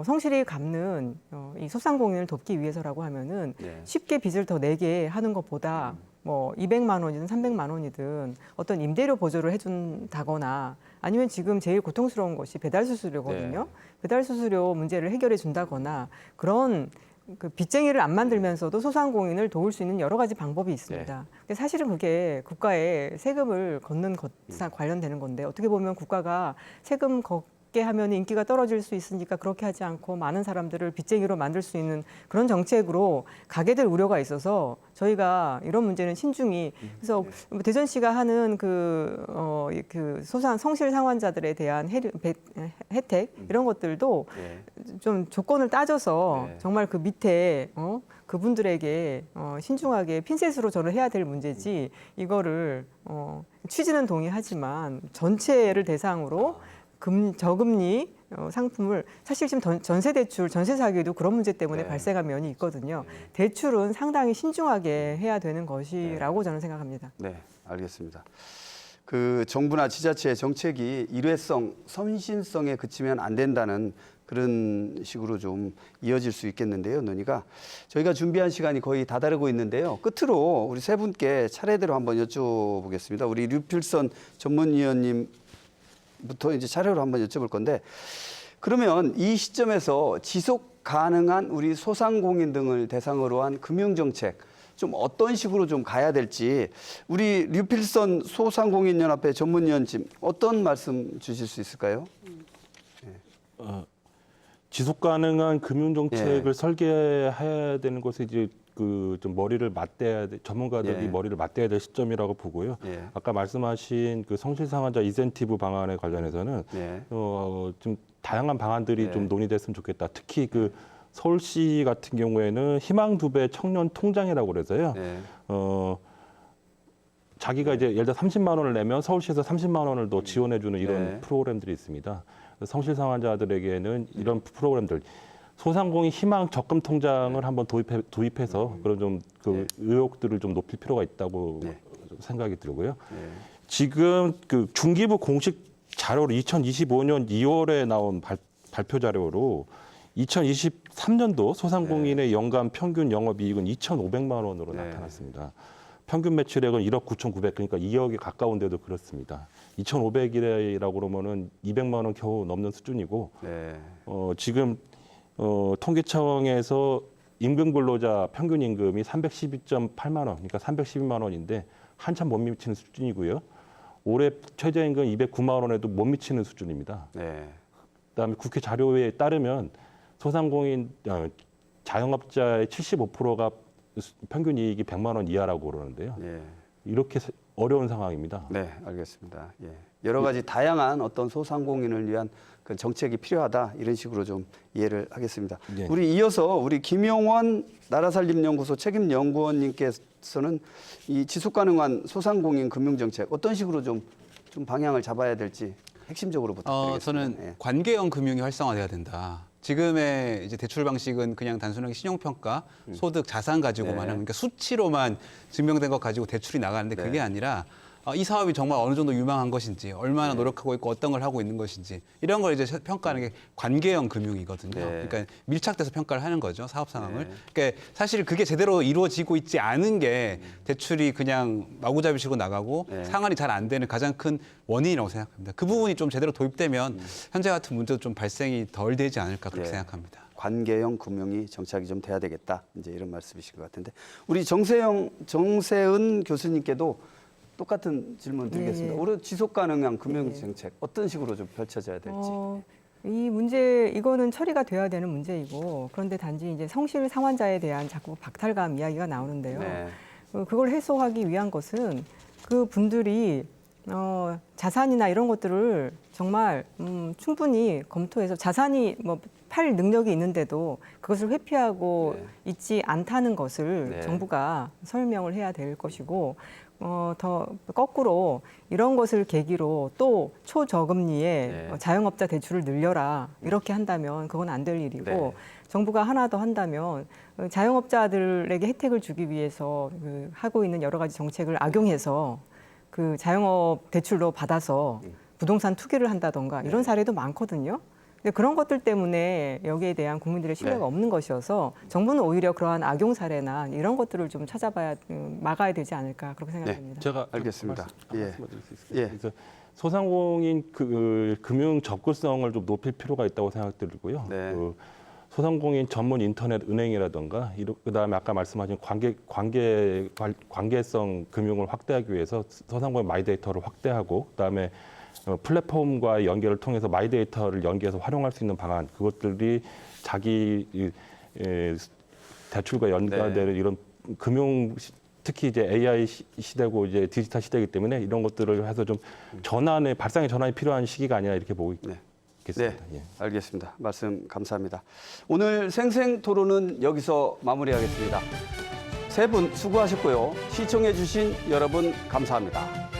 성실히 갚는 이 소상공인을 돕기 위해서라고 하면은 네. 쉽게 빚을 더 내게 하는 것보다 뭐 200만 원이든 300만 원이든 어떤 임대료 보조를 해준다거나 아니면 지금 제일 고통스러운 것이 배달 수수료거든요. 네. 배달 수수료 문제를 해결해 준다거나 그런 그 빚쟁이를 안 만들면서도 소상공인을 도울 수 있는 여러 가지 방법이 있습니다. 근데 사실은 그게 국가에 세금을 걷는 것과 관련되는 건데 어떻게 보면 국가가 세금 걷게 하면 인기가 떨어질 수 있으니까 그렇게 하지 않고 많은 사람들을 빚쟁이로 만들 수 있는 그런 정책으로 가게 될 우려가 있어서 저희가 이런 문제는 신중히 그래서 대전시가 하는 그 성실 상환자들에 대한 혜택 이런 것들도 예. 좀 조건을 따져서 네. 정말 그 밑에 그분들에게 신중하게 핀셋으로 저는 해야 될 문제지 이거를 취지는 동의하지만 전체를 대상으로 저금리 상품을 사실 지금 전세 대출, 전세 사기도 그런 문제 때문에 네. 발생한 면이 있거든요. 대출은 상당히 신중하게 해야 되는 것이라고 저는 생각합니다. 네, 알겠습니다. 그 정부나 지자체의 정책이 일회성, 선신성에 그치면 안 된다는 그런 식으로 좀 이어질 수 있겠는데요, 논의가. 저희가 준비한 시간이 거의 다다르고 있는데요. 끝으로 우리 세 분께 차례대로 한번 여쭤보겠습니다. 우리 류필선 전문위원님부터 이제 차례로 한번 여쭤볼 건데, 그러면 이 시점에서 지속 가능한 우리 소상공인 등을 대상으로 한 금융정책, 좀 어떤 식으로 좀 가야 될지 우리 류필선 소상공인연합회 전문위원님 어떤 말씀 주실 수 있을까요? 지속 가능한 금융 정책을 설계해야 되는 것에 이제 그 좀 머리를 맞대야 전문가들이 예. 머리를 맞대야 될 시점이라고 보고요. 예. 아까 말씀하신 그 성실 상환자 인센티브 방안에 관련해서는 네. 좀 다양한 방안들이 네. 좀 논의됐으면 좋겠다. 특히 그 서울시 같은 경우에는 희망 2배 청년 통장이라고 그래서요. 네. 자기가 이제 예를 들어 30만 원을 내면 서울시에서 30만 원을 더 지원해주는 이런 네. 프로그램들이 있습니다. 성실 상환자들에게는 이런 프로그램들 소상공인 희망 적금 통장을 한번 도입해서 그런 좀 그 의혹들을 좀 높일 필요가 있다고 네. 생각이 들고요. 네. 지금 그 중기부 공식 자료로 2025년 2월에 나온 발표 자료로 2023년도 소상공인의 연간 평균 영업이익은 2,500만 원으로 네. 나타났습니다. 평균 매출액은 1억 9,900, 그러니까 2억에 가까운데도 그렇습니다. 2,500이라고 그러면은 200만 원 겨우 넘는 수준이고, 네. 지금 통계청에서 임금 근로자 평균 임금이 312.8만 원, 그러니까 312만 원인데 한참 못 미치는 수준이고요. 올해 최저임금 209만 원에도 못 미치는 수준입니다. 네. 그다음에 국회 자료에 따르면 소상공인 자영업자의 75%가 평균 이익이 100만 원 이하라고 그러는데요. 예. 이렇게 어려운 상황입니다. 네, 알겠습니다. 예. 여러 가지 다양한 어떤 소상공인을 위한 그 정책이 필요하다 이런 식으로 좀 이해를 하겠습니다. 네. 우리 이어서 우리 김용원 나라살림연구소 책임연구원님께서는 이 지속가능한 소상공인 금융정책 어떤 식으로 좀 방향을 잡아야 될지 핵심적으로 부탁드리겠습니다. 저는 예. 관계형 금융이 활성화돼야 된다. 지금의 이제 대출 방식은 그냥 단순하게 신용평가, 소득, 자산 가지고만 네. 하는 그러니까 수치로만 증명된 것 가지고 대출이 나가는데 그게 아니라 이 사업이 정말 어느 정도 유망한 것인지, 얼마나 노력하고 있고 어떤 걸 하고 있는 것인지 이런 걸 이제 평가하는 게 관계형 금융이거든요. 네. 그러니까 밀착돼서 평가를 하는 거죠, 사업 상황을. 네. 그러니까 사실 그게 제대로 이루어지고 있지 않은 게 대출이 그냥 마구잡이식으로 나가고 네. 상환이 잘 안 되는 가장 큰 원인이라고 생각합니다. 그 부분이 좀 제대로 도입되면 현재 같은 문제도 좀 발생이 덜 되지 않을까 그렇게 네. 생각합니다. 관계형 금융이 정착이 좀 돼야 되겠다. 이제 이런 말씀이신 것 같은데 우리 정세은 교수님께도 똑같은 질문 드리겠습니다. 예. 올해 지속 가능한 금융 정책 어떤 식으로 좀 펼쳐져야 될지. 이 문제 이거는 처리가 돼야 되는 문제이고 그런데 단지 이제 성실 상환자에 대한 자꾸 박탈감 이야기가 나오는데요. 네. 그걸 해소하기 위한 것은 그 분들이 자산이나 이런 것들을 정말 충분히 검토해서 자산이 뭐 팔 능력이 있는데도 그것을 회피하고 있지 않다는 것을 네. 정부가 설명을 해야 될 것이고 더 거꾸로 이런 것을 계기로 또 초저금리에 네. 자영업자 대출을 늘려라 이렇게 한다면 그건 안 될 일이고 네. 정부가 하나 더 한다면 자영업자들에게 혜택을 주기 위해서 그 하고 있는 여러 가지 정책을 악용해서 그 자영업 대출로 받아서 부동산 투기를 한다던가 이런 사례도 많거든요. 근데 그런 것들 때문에 여기에 대한 국민들의 신뢰가 네. 없는 것이어서 정부는 오히려 그러한 악용 사례나 이런 것들을 좀 찾아봐야 막아야 되지 않을까 그렇게 생각됩니다. 제가 알겠습니다. 예. 말씀드릴 수 있을까요? 예. 그래서 소상공인 금융 접근성을 좀 높일 필요가 있다고 생각들고요. 네. 소상공인 전문 인터넷 은행이라든가 그다음에 아까 말씀하신 관계성 금융을 확대하기 위해서 소상공인 마이데이터를 확대하고 그다음에 플랫폼과의 연계를 통해서 마이데이터를 연계해서 활용할 수 있는 방안 그것들이 자기 대출과 연관되는 이런 금융 특히 이제 AI 시대고 이제 디지털 시대이기 때문에 이런 것들을 해서 좀 발상의 전환이 필요한 시기가 아니라 이렇게 보고 있겠습니다. 네, 예. 알겠습니다. 말씀 감사합니다. 오늘 생생 토론은 여기서 마무리하겠습니다. 세 분 수고하셨고요. 시청해 주신 여러분 감사합니다.